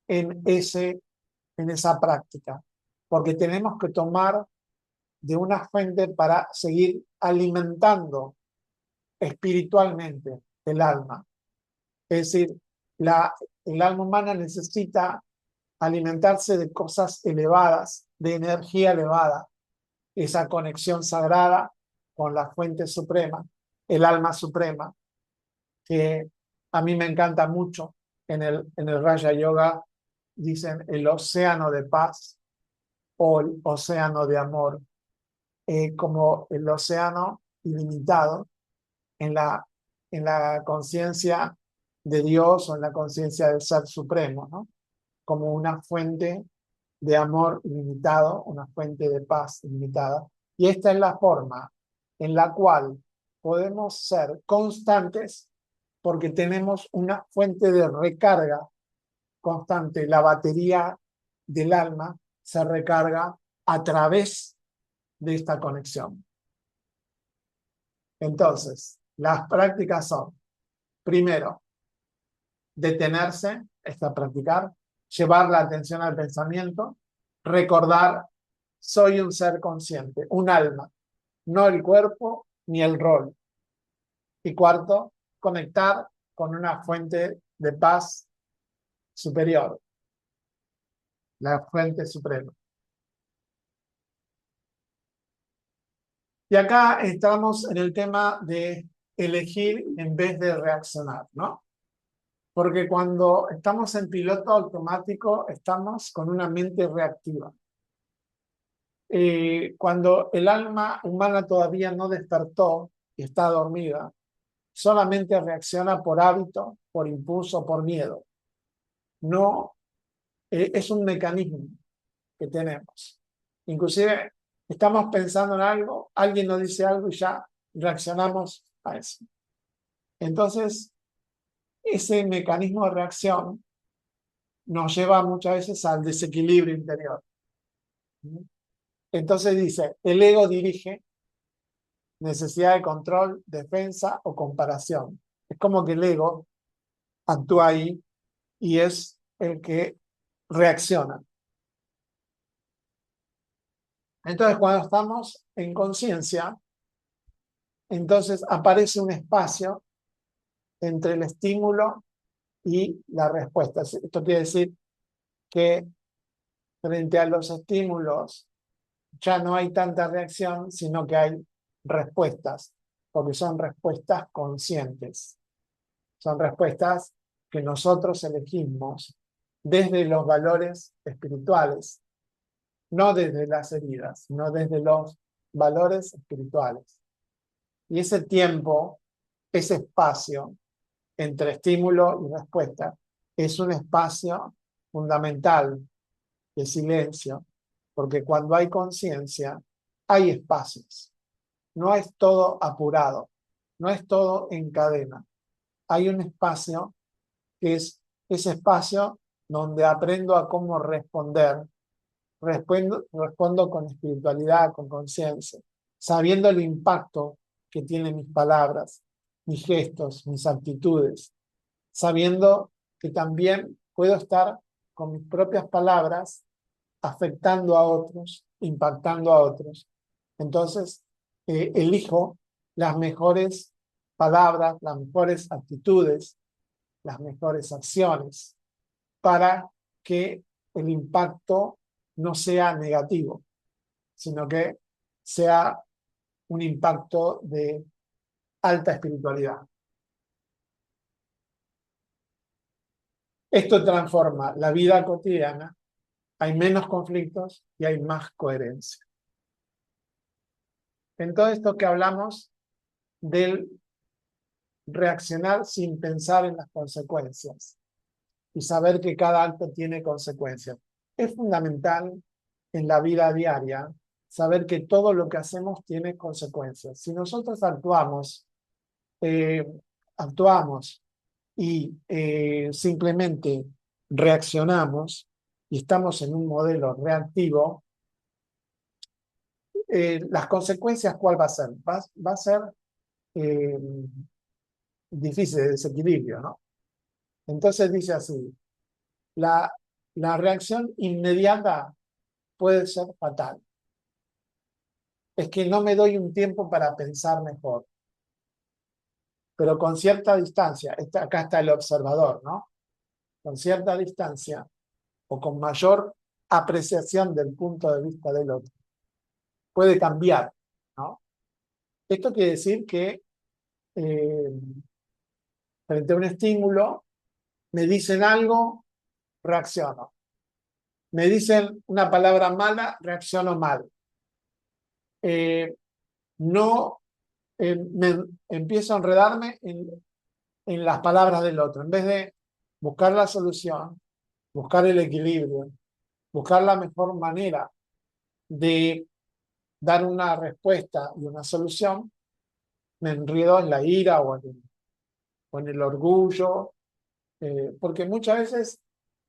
en esa práctica, porque tenemos que tomar de una fuente para seguir alimentando espiritualmente el alma. Es decir, el alma humana necesita alimentarse de cosas elevadas, de energía elevada, esa conexión sagrada con la fuente suprema, el alma suprema, que a mí me encanta mucho. En el Raja Yoga dicen el océano de paz o el océano de amor, como el océano ilimitado en la conciencia de Dios o en la conciencia del Ser Supremo, ¿no? Como una fuente de amor ilimitado, una fuente de paz ilimitada. Y esta es la forma en la cual podemos ser constantes porque tenemos una fuente de recarga constante. La batería del alma se recarga a través de esta conexión. Entonces, las prácticas son, primero, detenerse, practicar, llevar la atención al pensamiento, recordar, soy un ser consciente, un alma, no el cuerpo ni el rol. Y cuarto, conectar con una fuente de paz superior, la fuente suprema. Y acá estamos en el tema de elegir en vez de reaccionar, ¿no? Porque cuando estamos en piloto automático, estamos con una mente reactiva. Cuando el alma humana todavía no despertó y está dormida, solamente reacciona por hábito, por impulso, por miedo. No, es un mecanismo que tenemos. Inclusive estamos pensando en algo, alguien nos dice algo y ya reaccionamos a eso. Entonces, ese mecanismo de reacción nos lleva muchas veces al desequilibrio interior. Entonces dice, el ego dirige necesidad de control, defensa o comparación. Es como que el ego actúa ahí y es el que reacciona. Entonces, cuando estamos en conciencia, entonces aparece un espacio entre el estímulo y la respuesta. Esto quiere decir que frente a los estímulos ya no hay tanta reacción, sino que hay respuestas, porque son respuestas conscientes. Son respuestas que nosotros elegimos desde los valores espirituales, no desde las heridas, sino desde los valores espirituales. Y ese tiempo, ese espacio entre estímulo y respuesta, es un espacio fundamental de silencio, porque cuando hay conciencia, hay espacios. No es todo apurado, no es todo en cadena. Hay un espacio que es ese espacio donde aprendo a cómo responder. Respondo con espiritualidad, con conciencia, sabiendo el impacto que tienen mis palabras, mis gestos, mis actitudes, sabiendo que también puedo estar con mis propias palabras afectando a otros, impactando a otros. Entonces, elijo las mejores palabras, las mejores actitudes, las mejores acciones para que el impacto no sea negativo, sino que sea un impacto de alta espiritualidad. Esto transforma la vida cotidiana, hay menos conflictos y hay más coherencia. En todo esto que hablamos del reaccionar sin pensar en las consecuencias y saber que cada acto tiene consecuencias. Es fundamental en la vida diaria saber que todo lo que hacemos tiene consecuencias. Si nosotros actuamos y simplemente reaccionamos y estamos en un modelo reactivo, las consecuencias, ¿cuál va a ser? Va a ser difícil de desequilibrio, ¿no? Entonces dice así, la reacción inmediata puede ser fatal. Es que no me doy un tiempo para pensar mejor. Pero con cierta distancia, acá está el observador, ¿no? Con cierta distancia o con mayor apreciación del punto de vista del otro, puede cambiar, ¿no? Esto quiere decir que frente a un estímulo, me dicen algo, reacciono. Me dicen una palabra mala, reacciono mal. No me empiezo a enredarme en las palabras del otro. En vez de buscar la solución, buscar el equilibrio, buscar la mejor manera de dar una respuesta y una solución, me enredo en la ira o en el orgullo, porque muchas veces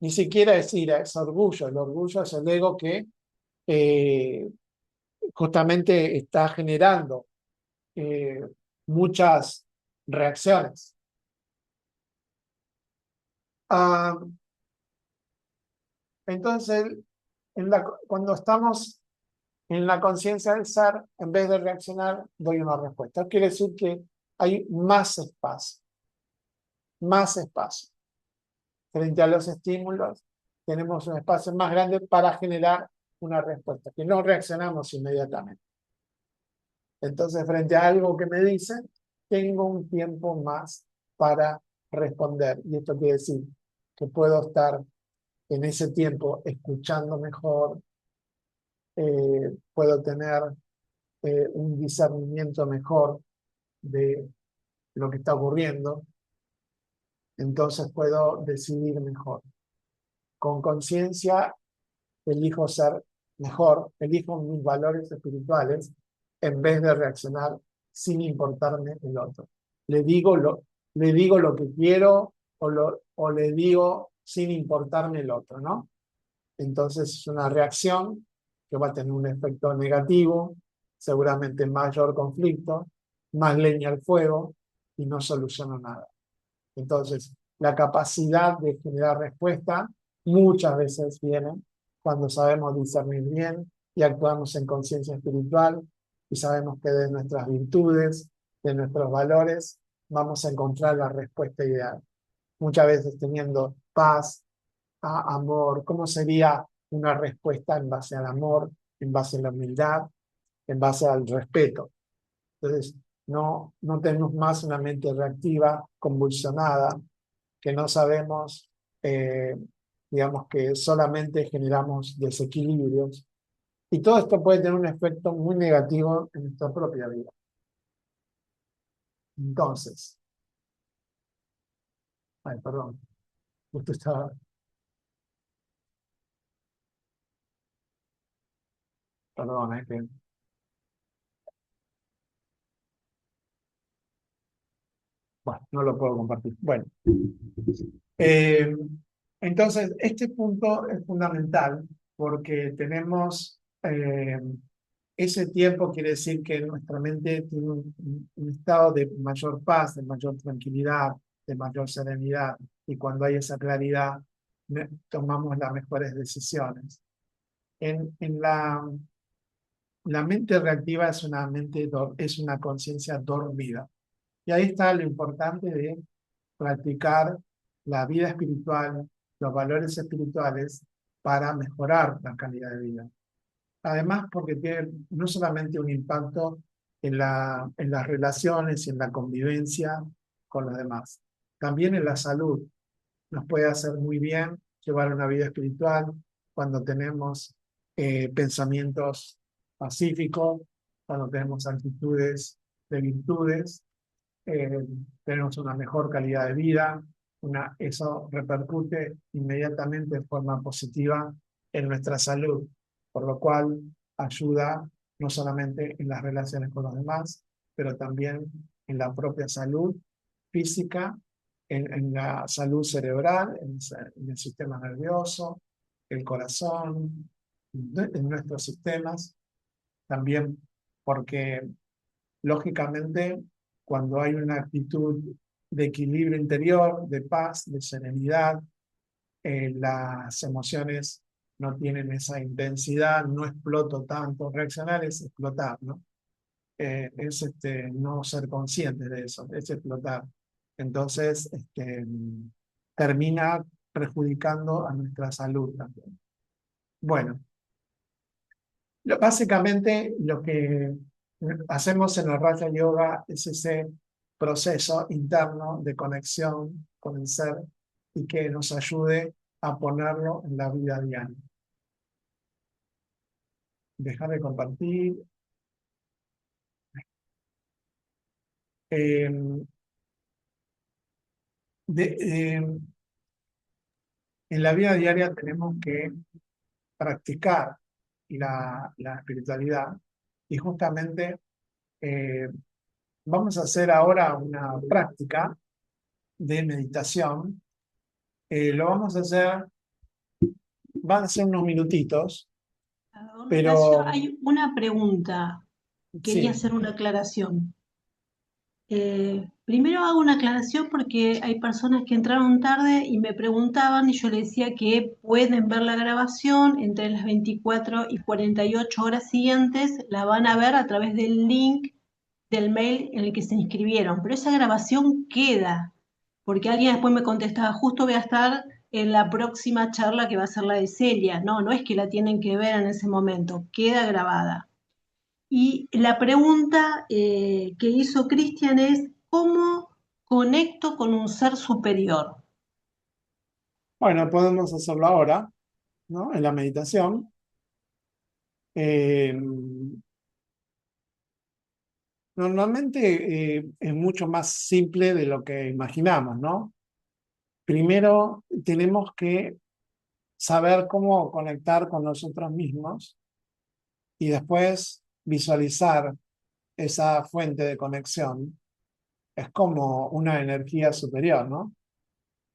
ni siquiera es ira, es orgullo. El orgullo es el ego que justamente está generando muchas reacciones. Entonces, cuando estamos en la conciencia del ser, en vez de reaccionar, doy una respuesta. Quiere decir que hay más espacio. Más espacio. Frente a los estímulos, tenemos un espacio más grande para generar una respuesta, que no reaccionamos inmediatamente. Entonces, frente a algo que me dicen, tengo un tiempo más para responder. Y esto quiere decir que puedo estar en ese tiempo escuchando mejor, puedo tener un discernimiento mejor de lo que está ocurriendo, entonces puedo decidir mejor. Con conciencia elijo ser mejor, elijo mis valores espirituales en vez de reaccionar sin importarme el otro. Le digo lo que quiero o le digo sin importarme el otro, ¿no? Entonces es una reacción que va a tener un efecto negativo, seguramente mayor conflicto, más leña al fuego y no soluciona nada. Entonces, la capacidad de generar respuesta muchas veces viene cuando sabemos discernir bien y actuamos en conciencia espiritual y sabemos que de nuestras virtudes, de nuestros valores, vamos a encontrar la respuesta ideal. Muchas veces teniendo paz, amor. ¿Cómo sería una respuesta en base al amor, en base a la humildad, en base al respeto? Entonces, no tenemos más una mente reactiva, convulsionada, que no sabemos, digamos que solamente generamos desequilibrios. Y todo esto puede tener un efecto muy negativo en nuestra propia vida. Entonces, perdón, justo estaba... Perdón, que... Bueno, no lo puedo compartir. Bueno, entonces este punto es fundamental porque tenemos ese tiempo quiere decir que nuestra mente tiene un estado de mayor paz, de mayor tranquilidad, de mayor serenidad, y cuando hay esa claridad, tomamos las mejores decisiones. En la mente reactiva es una es una conciencia dormida. Y ahí está lo importante de practicar la vida espiritual, los valores espirituales para mejorar la calidad de vida. Además, porque tiene no solamente un impacto en las relaciones y en la convivencia con los demás, también en la salud. Nos puede hacer muy bien llevar una vida espiritual cuando tenemos pensamientos pacíficos, cuando tenemos actitudes de virtudes, eh, tenemos una mejor calidad de vida, eso repercute inmediatamente de forma positiva en nuestra salud, por lo cual ayuda no solamente en las relaciones con los demás, pero también en la propia salud física, en la salud cerebral, en el sistema nervioso, el corazón, en nuestros sistemas, también porque lógicamente, cuando hay una actitud de equilibrio interior, de paz, de serenidad, las emociones no tienen esa intensidad, no exploto tanto. Reaccionar es explotar, ¿no? Es no ser consciente de eso, es explotar. Entonces, termina perjudicando a nuestra salud también. Bueno, básicamente lo que hacemos en el Raja Yoga es ese proceso interno de conexión con el ser y que nos ayude a ponerlo en la vida diaria. Dejar de compartir. Eh, de- eh, en la vida diaria tenemos que practicar la espiritualidad y justamente eh, vamos a hacer ahora una práctica de meditación. Lo vamos a hacer, van a ser unos minutitos, Don Horacio, pero hay una pregunta. Quería sí, hacer una aclaración. Primero hago una aclaración porque hay personas que entraron tarde y me preguntaban y yo les decía que pueden ver la grabación entre las 24 y 48 horas siguientes, la van a ver a través del link del mail en el que se inscribieron, pero esa grabación queda, porque alguien después me contestaba, justo voy a estar en la próxima charla que va a ser la de Celia. No, no es que la tienen que ver en ese momento, queda grabada. Y la pregunta que hizo Cristian es, ¿cómo conecto con un ser superior? bueno, podemos hacerlo ahora, ¿no? En la meditación. Eh, Normalmente es mucho más simple de lo que imaginamos, ¿no? Primero tenemos que saber cómo conectar con nosotros mismos y después visualizar esa fuente de conexión. Es como una energía superior, ¿no?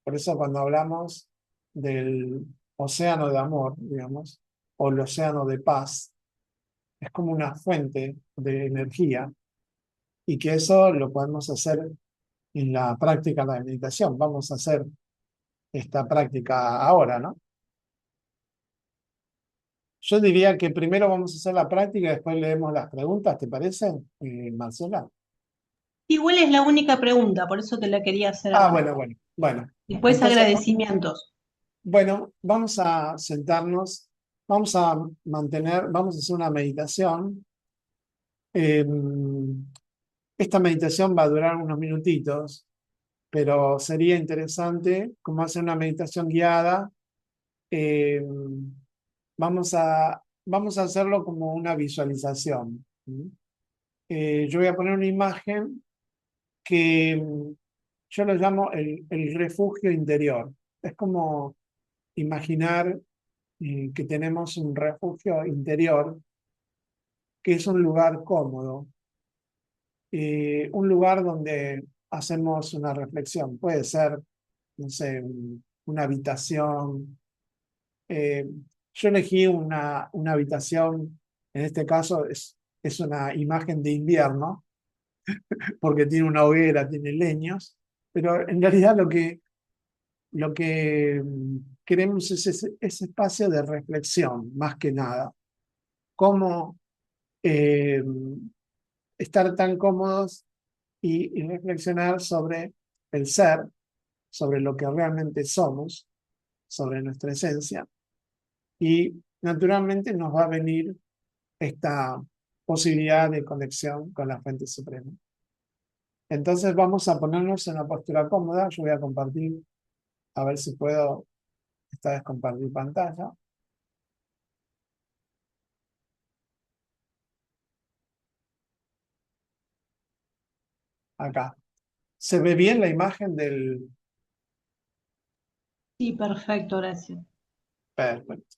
Por eso cuando hablamos del océano de amor, digamos, o el océano de paz, es como una fuente de energía y que eso lo podemos hacer en la práctica de la meditación. Vamos a hacer esta práctica ahora, ¿no? Yo diría que primero vamos a hacer la práctica y después leemos las preguntas, ¿te parece, Marcela? Igual es la única pregunta, por eso te la quería hacer Ah, ahora. bueno, bueno, bueno. Después Entonces, agradecimientos. bueno, vamos a sentarnos, vamos a vamos a hacer una meditación. Eh, Esta meditación va a durar unos minutitos, pero sería interesante, como hacer una meditación guiada, eh, vamos a hacerlo como una visualización. ¿Sí? Yo voy a poner una imagen que yo lo llamo el refugio interior. Es como imaginar que tenemos un refugio interior, que es un lugar cómodo, un lugar donde hacemos una reflexión. Puede ser, no sé, una habitación. Yo elegí una habitación En este caso es una imagen de invierno, porque tiene una hoguera, tiene leños, pero en realidad lo que queremos es ese espacio de reflexión, más que nada. Cómo eh, estar tan cómodos y reflexionar sobre el ser, sobre lo que realmente somos, sobre nuestra esencia. Y naturalmente nos va a venir esta posibilidad de conexión con la fuente suprema. Entonces vamos a ponernos en una postura cómoda. Yo voy a compartir, a ver si puedo esta vez compartir pantalla. Acá. ¿Se ve bien la imagen del... Sí, perfecto, Horacio. Perfecto.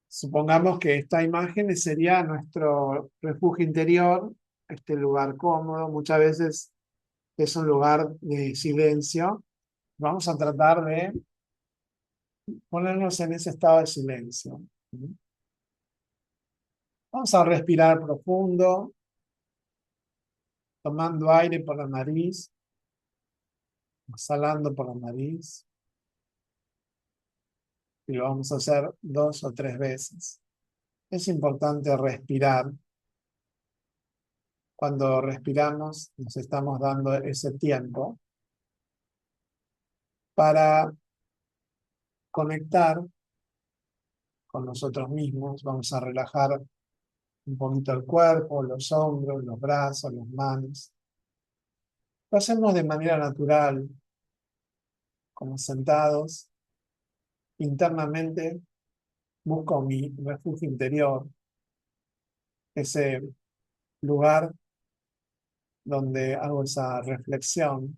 Supongamos que esta imagen sería nuestro refugio interior, este lugar cómodo. Muchas veces es un lugar de silencio. Vamos a tratar de ponernos en ese estado de silencio. Vamos a respirar profundo, tomando aire por la nariz, exhalando por la nariz, y lo vamos a hacer 2 o 3 veces. Es importante respirar. Cuando respiramos, nos estamos dando ese tiempo para conectar con nosotros mismos. Vamos a relajar un poquito el cuerpo, los hombros, los brazos, las manos. Lo hacemos de manera natural, como sentados. Internamente busco mi refugio interior, ese lugar donde hago esa reflexión.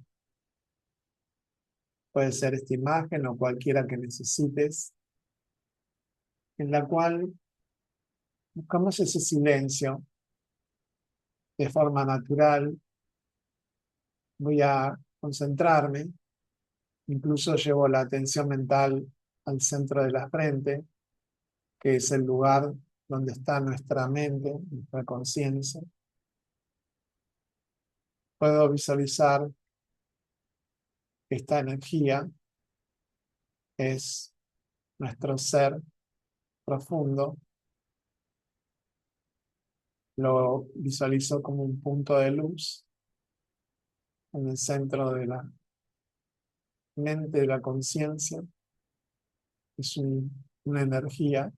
Puede ser esta imagen o cualquiera que necesites, en la cual buscamos ese silencio de forma natural. Voy a concentrarme, incluso llevo la atención mental al centro de la frente, que es el lugar donde está nuestra mente, nuestra conciencia. Puedo visualizar que esta energía es nuestro ser profundo. Lo visualizo como un punto de luz en el centro de la mente, de la conciencia. Es una energía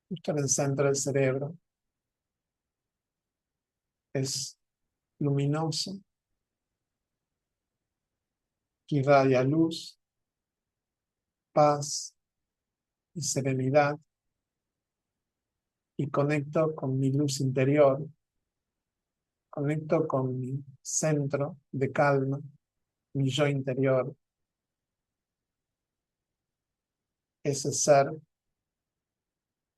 justo en el centro del cerebro. Es luminoso, que irradia luz, paz y serenidad, y conecto con mi luz interior, conecto con mi centro de calma, mi yo interior, ese ser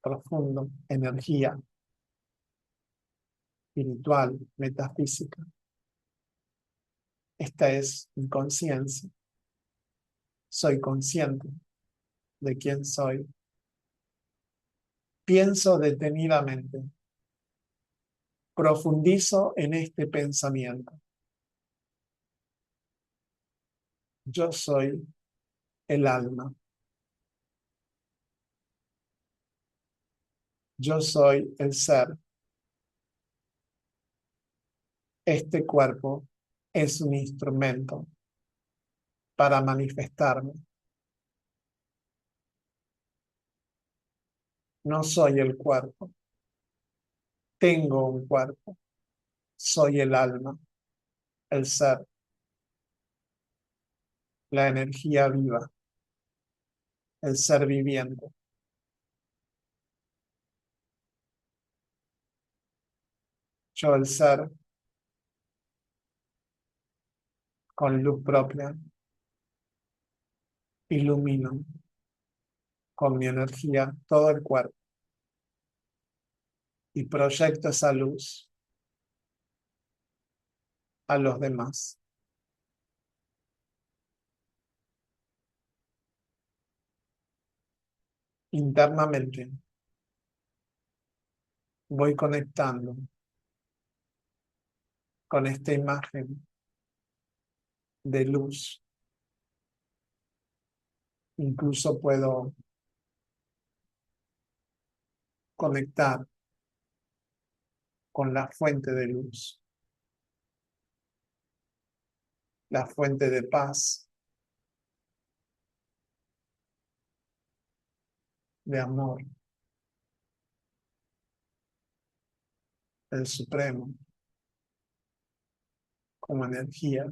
profundo, energía espiritual, metafísica. Esta es mi conciencia. Soy consciente de quién soy. Pienso detenidamente. Profundizo en este pensamiento. Yo soy el alma. Yo soy el ser. Este cuerpo es un instrumento para manifestarme. No soy el cuerpo. Tengo un cuerpo. Soy el alma, el ser, la energía viva, el ser viviente. Yo, el ser, con luz propia, ilumino con mi energía todo el cuerpo y proyecto esa luz a los demás. Internamente voy conectando con esta imagen de luz. Incluso puedo conectar con la fuente de luz, la fuente de paz, de amor, el Supremo, como energía.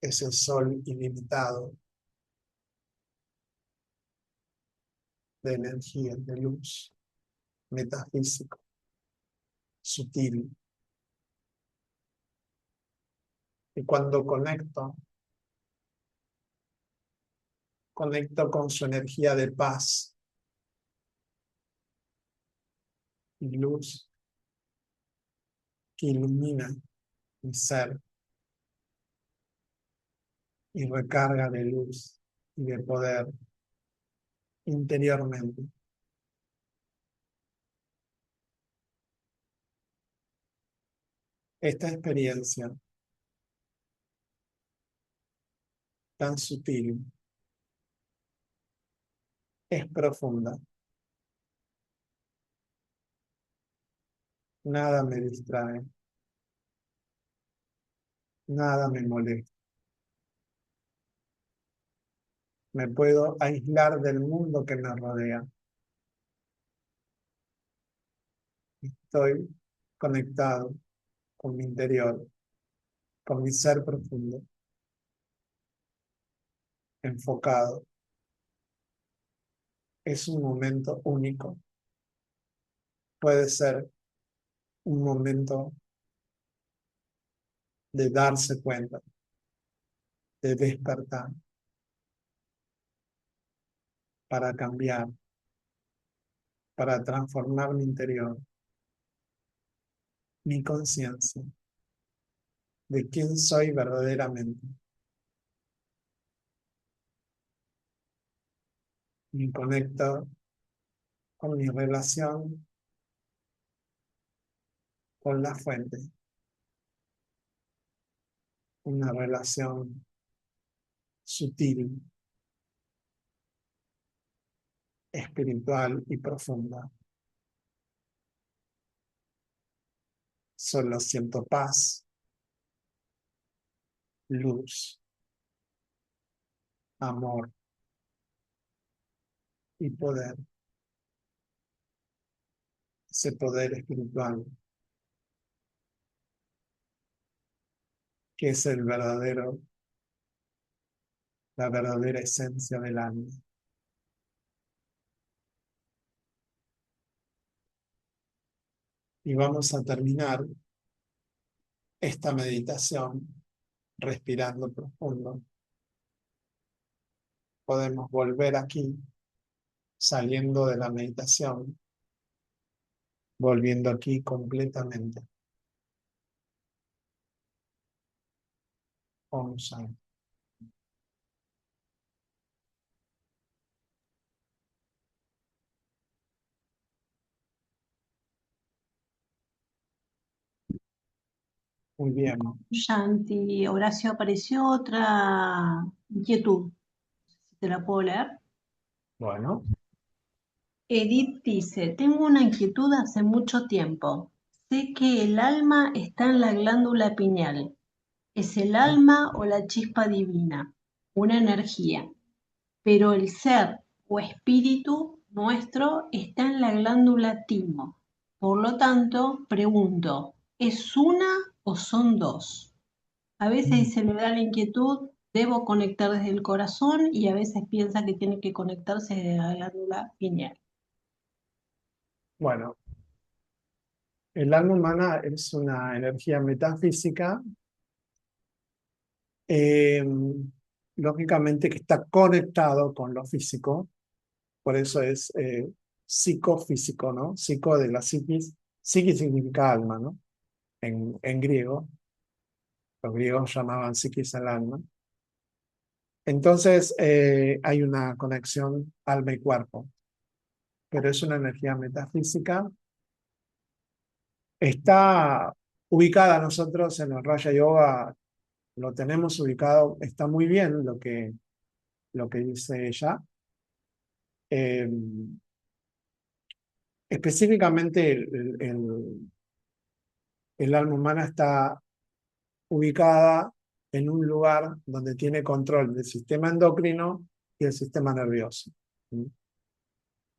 Es el sol ilimitado de energía, de luz, metafísico, sutil. Y cuando conecto con su energía de paz y luz que ilumina mi ser y recarga de luz y de poder interiormente. Esta experiencia tan sutil es profunda. Nada me distrae, nada me molesta. Me puedo aislar del mundo que me rodea. Estoy conectado con mi interior, con mi ser profundo, enfocado. Es un momento único. Puede ser un momento de darse cuenta, de despertar, para cambiar, para transformar mi interior, mi conciencia, de quién soy verdaderamente. Me conecto con mi relación con la fuente, una relación sutil, espiritual y profunda. Solo siento paz, luz, amor y poder. Ese poder espiritual que es la verdadera esencia del alma. Y vamos a terminar esta meditación respirando profundo. Podemos volver aquí, saliendo de la meditación, volviendo aquí completamente. Om Shanti. Muy bien. Shanti, Horacio, apareció otra inquietud. Si te la puedo leer. Bueno, Edith dice, tengo una inquietud hace mucho tiempo. Sé que el alma está en la glándula pineal. ¿Es el alma o la chispa divina? Una energía. Pero el ser o espíritu nuestro está en la glándula timo. Por lo tanto, pregunto, ¿es una o son dos? A veces se le da la inquietud, debo conectar desde el corazón y a veces piensa que tiene que conectarse desde la glándula pineal. bueno, el alma humana es una energía metafísica, eh, lógicamente que está conectado con lo físico, por eso es psicofísico, ¿no? Psico de la psiquis, psiquis significa alma, ¿no? En griego, los griegos llamaban psiquis al alma. Entonces hay una conexión alma y cuerpo, pero es una energía metafísica. Está ubicada nosotros en el Raja Yoga, lo tenemos ubicado, está muy bien lo que dice ella. Eh, Específicamente el alma humana está ubicada en un lugar donde tiene control del sistema endocrino y el sistema nervioso. ¿Sí?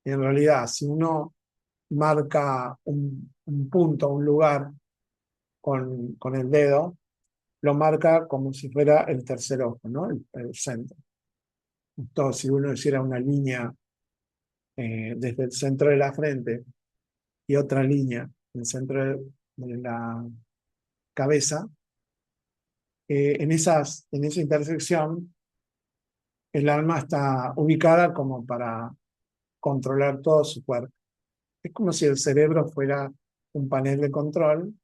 Y en realidad, si uno marca un punto, un lugar con el dedo, lo marca como si fuera el tercer ojo, ¿no? El centro. Entonces, si uno hiciera una línea desde el centro de la frente y otra línea en el centro de la cabeza, en esa intersección, el alma está ubicada como para controlar todo su cuerpo. Es como si el cerebro fuera un panel de control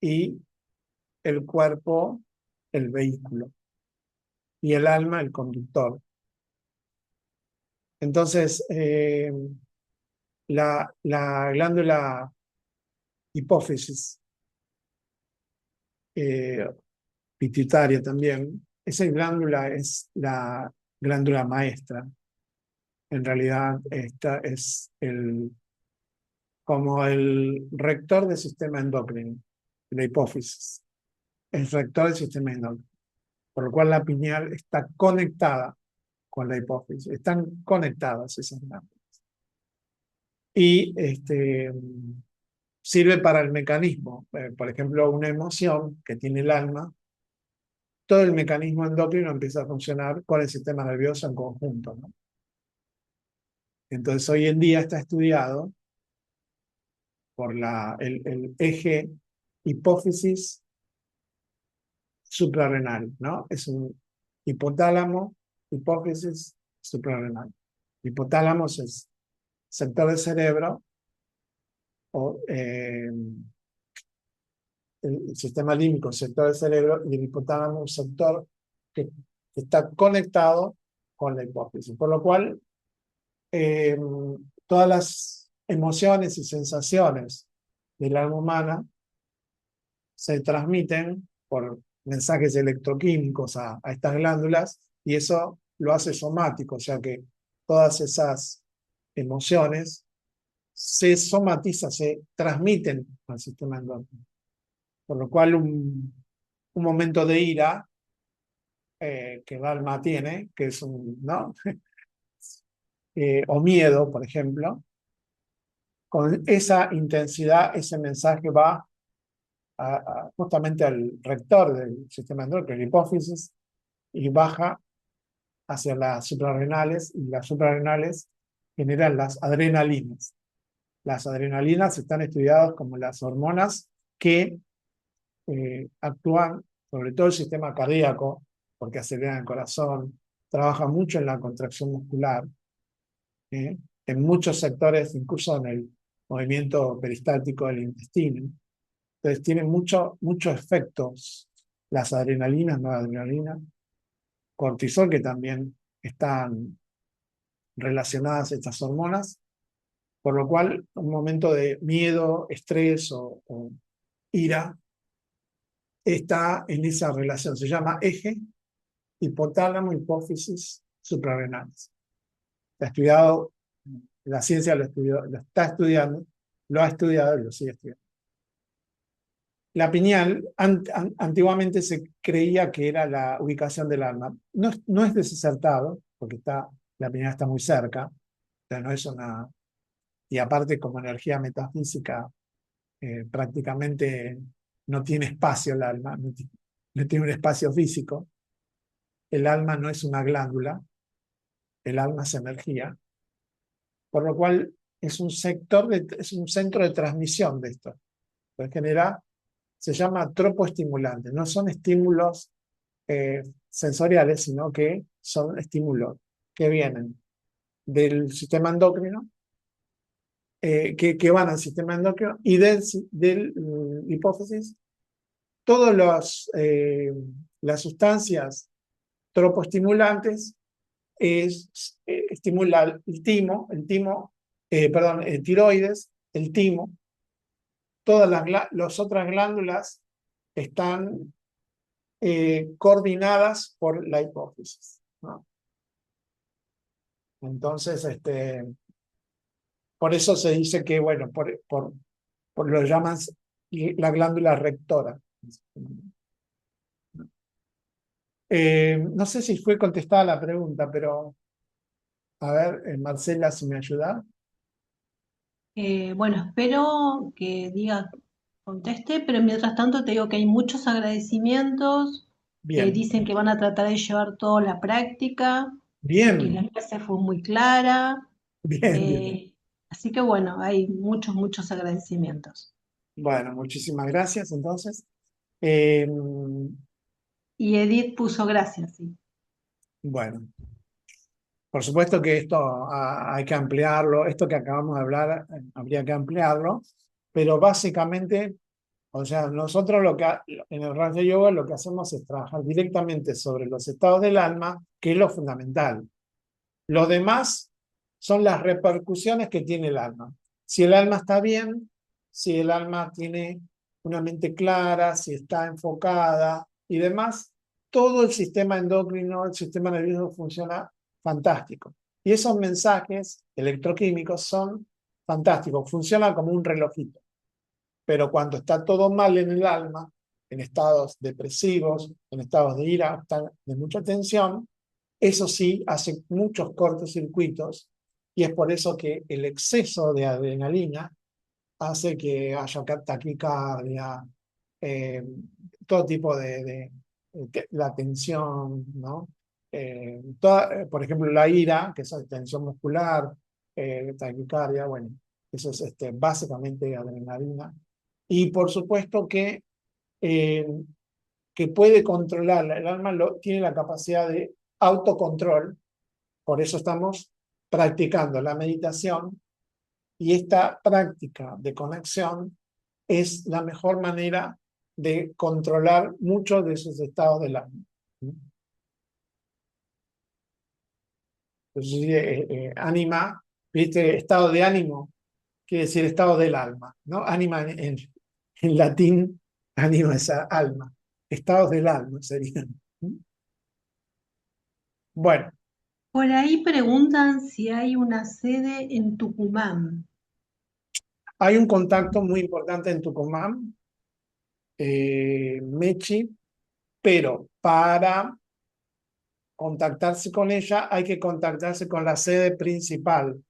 y el cuerpo el vehículo y el alma el conductor. Entonces, la glándula hipófisis, eh, pituitaria también, esa glándula es la glándula maestra. En realidad, esta es como el rector del sistema endocrino, la hipófisis, el rector del sistema endocrino, por lo cual la pineal está conectada con la hipófisis, están conectadas esas glándulas. Y sirve para el mecanismo, por ejemplo, una emoción que tiene el alma, todo el mecanismo endocrino empieza a funcionar con el sistema nervioso en conjunto, ¿no? Entonces, hoy en día está estudiado por el eje hipófisis suprarrenal, ¿no? Es un hipotálamo, hipófisis suprarrenal. Hipotálamo es sector del cerebro, o el sistema límbico, sector del cerebro, y el hipotálamo, un sector que está conectado con la hipófisis. Por lo cual, todas las emociones y sensaciones del alma humana se transmiten por mensajes electroquímicos a estas glándulas, y eso lo hace somático, o sea que todas esas emociones se somatizan, se transmiten al sistema endocrino. Por lo cual un momento de ira que el alma tiene, que es ¿no? O miedo, por ejemplo, con esa intensidad, ese mensaje va justamente al rector del sistema endocrino, la hipófisis, y baja hacia las suprarrenales, y las suprarrenales generan las adrenalinas. Las adrenalinas están estudiadas como las hormonas que actúan sobre todo el sistema cardíaco, porque aceleran el corazón, trabajan mucho en la contracción muscular, en muchos sectores, incluso en el movimiento peristáltico del intestino. Entonces tienen muchos efectos las adrenalinas, no adrenalina, cortisol, que también están relacionadas a estas hormonas, por lo cual un momento de miedo, estrés o ira está en esa relación. Se llama eje hipotálamo, hipófisis, suprarrenales. Está estudiado, la ciencia lo está estudiando, lo ha estudiado y lo sigue estudiando. La pineal, antiguamente se creía que era la ubicación del alma. No es desacertado, porque la pineal está muy cerca, o sea, no es una... Y aparte, como energía metafísica, prácticamente no tiene espacio el alma, no tiene un espacio físico. El alma no es una glándula, el alma es energía, por lo cual es un es un centro de transmisión de esto. En general, se llama tropoestimulante. No son estímulos sensoriales, sino que son estímulos que vienen del sistema endocrino, que van al sistema endocrino y del hipófisis. Todas las sustancias tropoestimulantes estimula el tiroides, el timo. Todas las otras glándulas están coordinadas por la hipófisis, ¿no? Entonces, por eso se dice que, bueno, por lo llaman la glándula rectora. No sé si fue contestada la pregunta, pero a ver, Marcela, si me ayuda. Bueno, espero que diga, conteste, pero mientras tanto te digo que hay muchos agradecimientos, Bien, dicen que van a tratar de llevar toda la práctica, que la bien, clase fue muy clara, bien, bien. eh, así que bueno, hay muchos, muchos agradecimientos. Bueno, muchísimas gracias, entonces. Eh, Y Edith puso gracias, sí. bueno, por supuesto que esto hay que ampliarlo, esto que acabamos de hablar, habría que ampliarlo, pero básicamente, o sea, nosotros en el Raja Yoga lo que hacemos es trabajar directamente sobre los estados del alma, que es lo fundamental. Lo demás son las repercusiones que tiene el alma. Si el alma está bien, si el alma tiene una mente clara, si está enfocada y demás, todo el sistema endocrino, el sistema nervioso funciona fantástico. Y esos mensajes electroquímicos son fantásticos, funcionan como un relojito. Pero cuando está todo mal en el alma, en estados depresivos, en estados de ira, de mucha tensión, eso sí hace muchos cortocircuitos y es por eso que el exceso de adrenalina hace que haya taquicardia, eh, todo tipo la tensión, ¿no? Por ejemplo, la ira, que es tensión muscular, taquicardia, bueno, eso es básicamente adrenalina. Y por supuesto eh, que puede controlar, el alma tiene la capacidad de autocontrol, por eso estamos practicando la meditación y esta práctica de conexión es la mejor manera de controlar muchos de esos estados del alma. Entonces, ánima, ¿viste? Estado de ánimo quiere decir estado del alma, ¿no? Ánima en latín, ánima es alma. Estados del alma serían. Bueno, Por ahí preguntan si hay una sede en Tucumán. hay un contacto muy importante en Tucumán, Mechi, pero para contactarse con ella hay que contactarse con la sede principal,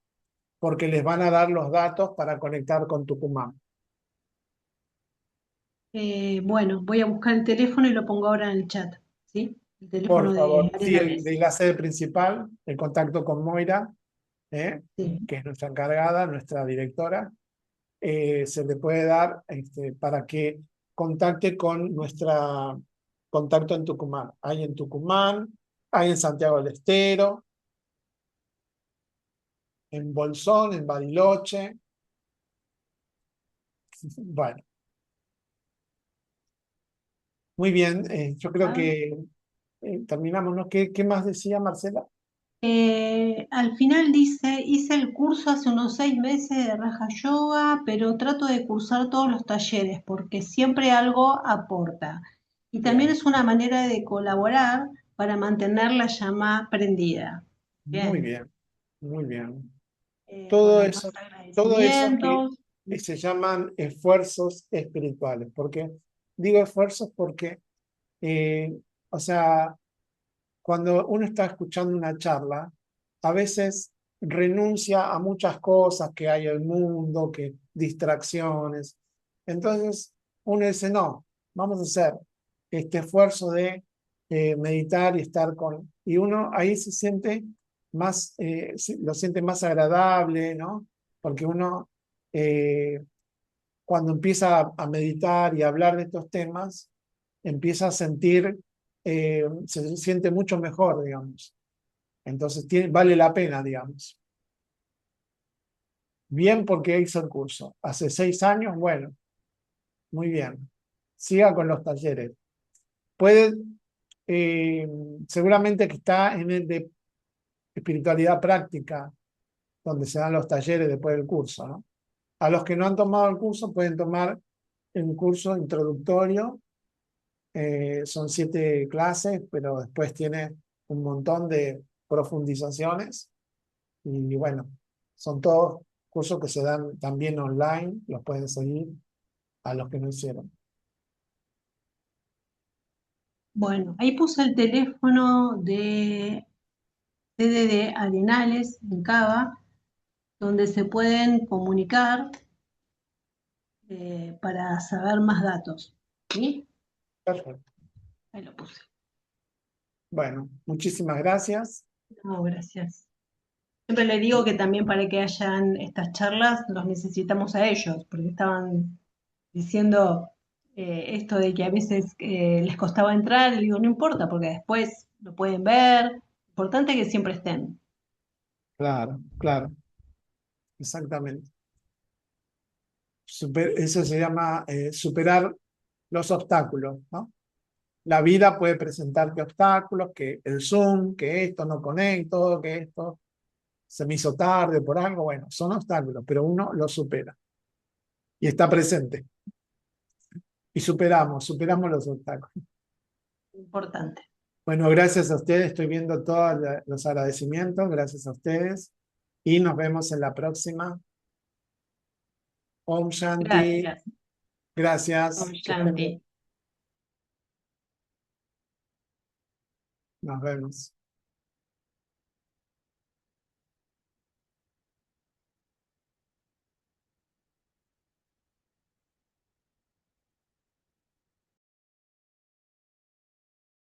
porque les van a dar los datos para conectar con Tucumán. Bueno, voy a buscar el teléfono y lo pongo ahora en el chat, ¿sí? El teléfono Por de favor, sí, Arenales. de la sede principal, el contacto con Moira, Sí. que es nuestra encargada, nuestra directora, se le puede dar para que contacte con nuestra contacto en Tucumán. Hay en Tucumán, hay en Santiago del Estero, en Bolsón, en Bariloche. Bueno, muy bien. Yo creo Ah, que terminamos, ¿no? ¿Qué más decía Marcela? al final dice, hice el curso hace unos 6 meses de Raja Yoga, pero trato de cursar todos los talleres porque siempre algo aporta. Y también Bien, es una manera de colaborar para mantener la llama prendida. muy Bien. bien, muy bien. Bueno, Todo hay más todo eso agradecimientos. que se llaman esfuerzos espirituales. Porque digo esfuerzos porque, o sea, cuando uno está escuchando una charla, a veces renuncia a muchas cosas que hay en el mundo, que distracciones. Entonces, uno dice, no, vamos a hacer este esfuerzo de meditar y estar con... Y uno ahí se siente más, lo siente más agradable, ¿no? Porque uno, cuando empieza a meditar y a hablar de estos temas, empieza a sentir, se siente mucho mejor, digamos. Entonces vale la pena, digamos. Bien porque hizo el curso. Hace 6 años, bueno, muy bien. Siga con los talleres. Puede seguramente que está en el de espiritualidad práctica, donde se dan los talleres después del curso, ¿no? A los que no han tomado el curso pueden tomar un curso introductorio, son 7 clases, pero después tiene un montón de profundizaciones y bueno, son todos cursos que se dan también online, los pueden seguir a los que no hicieron. Bueno, ahí puse el teléfono de sede de Arenales, en Cava, donde se pueden comunicar para saber más datos. ¿Sí? Perfecto. Ahí lo puse. Bueno, muchísimas gracias. No, gracias. Siempre le digo que también para que hayan estas charlas los necesitamos a ellos, porque estaban diciendo esto de que a veces les costaba entrar, y digo, no importa, porque después lo pueden ver, importante que siempre estén. Claro, claro, exactamente. Eso se llama superar los obstáculos, ¿no? La vida puede presentarte obstáculos, que el Zoom, que esto no conecto, que esto se me hizo tarde por algo, bueno, son obstáculos, pero uno los supera y está presente. Y superamos los obstáculos. Importante. Bueno, gracias a ustedes, estoy viendo todos los agradecimientos, gracias a ustedes y nos vemos en la próxima. Om Shanti, Gracias. Om gracias, que estén Shanti. bien. Nos vemos.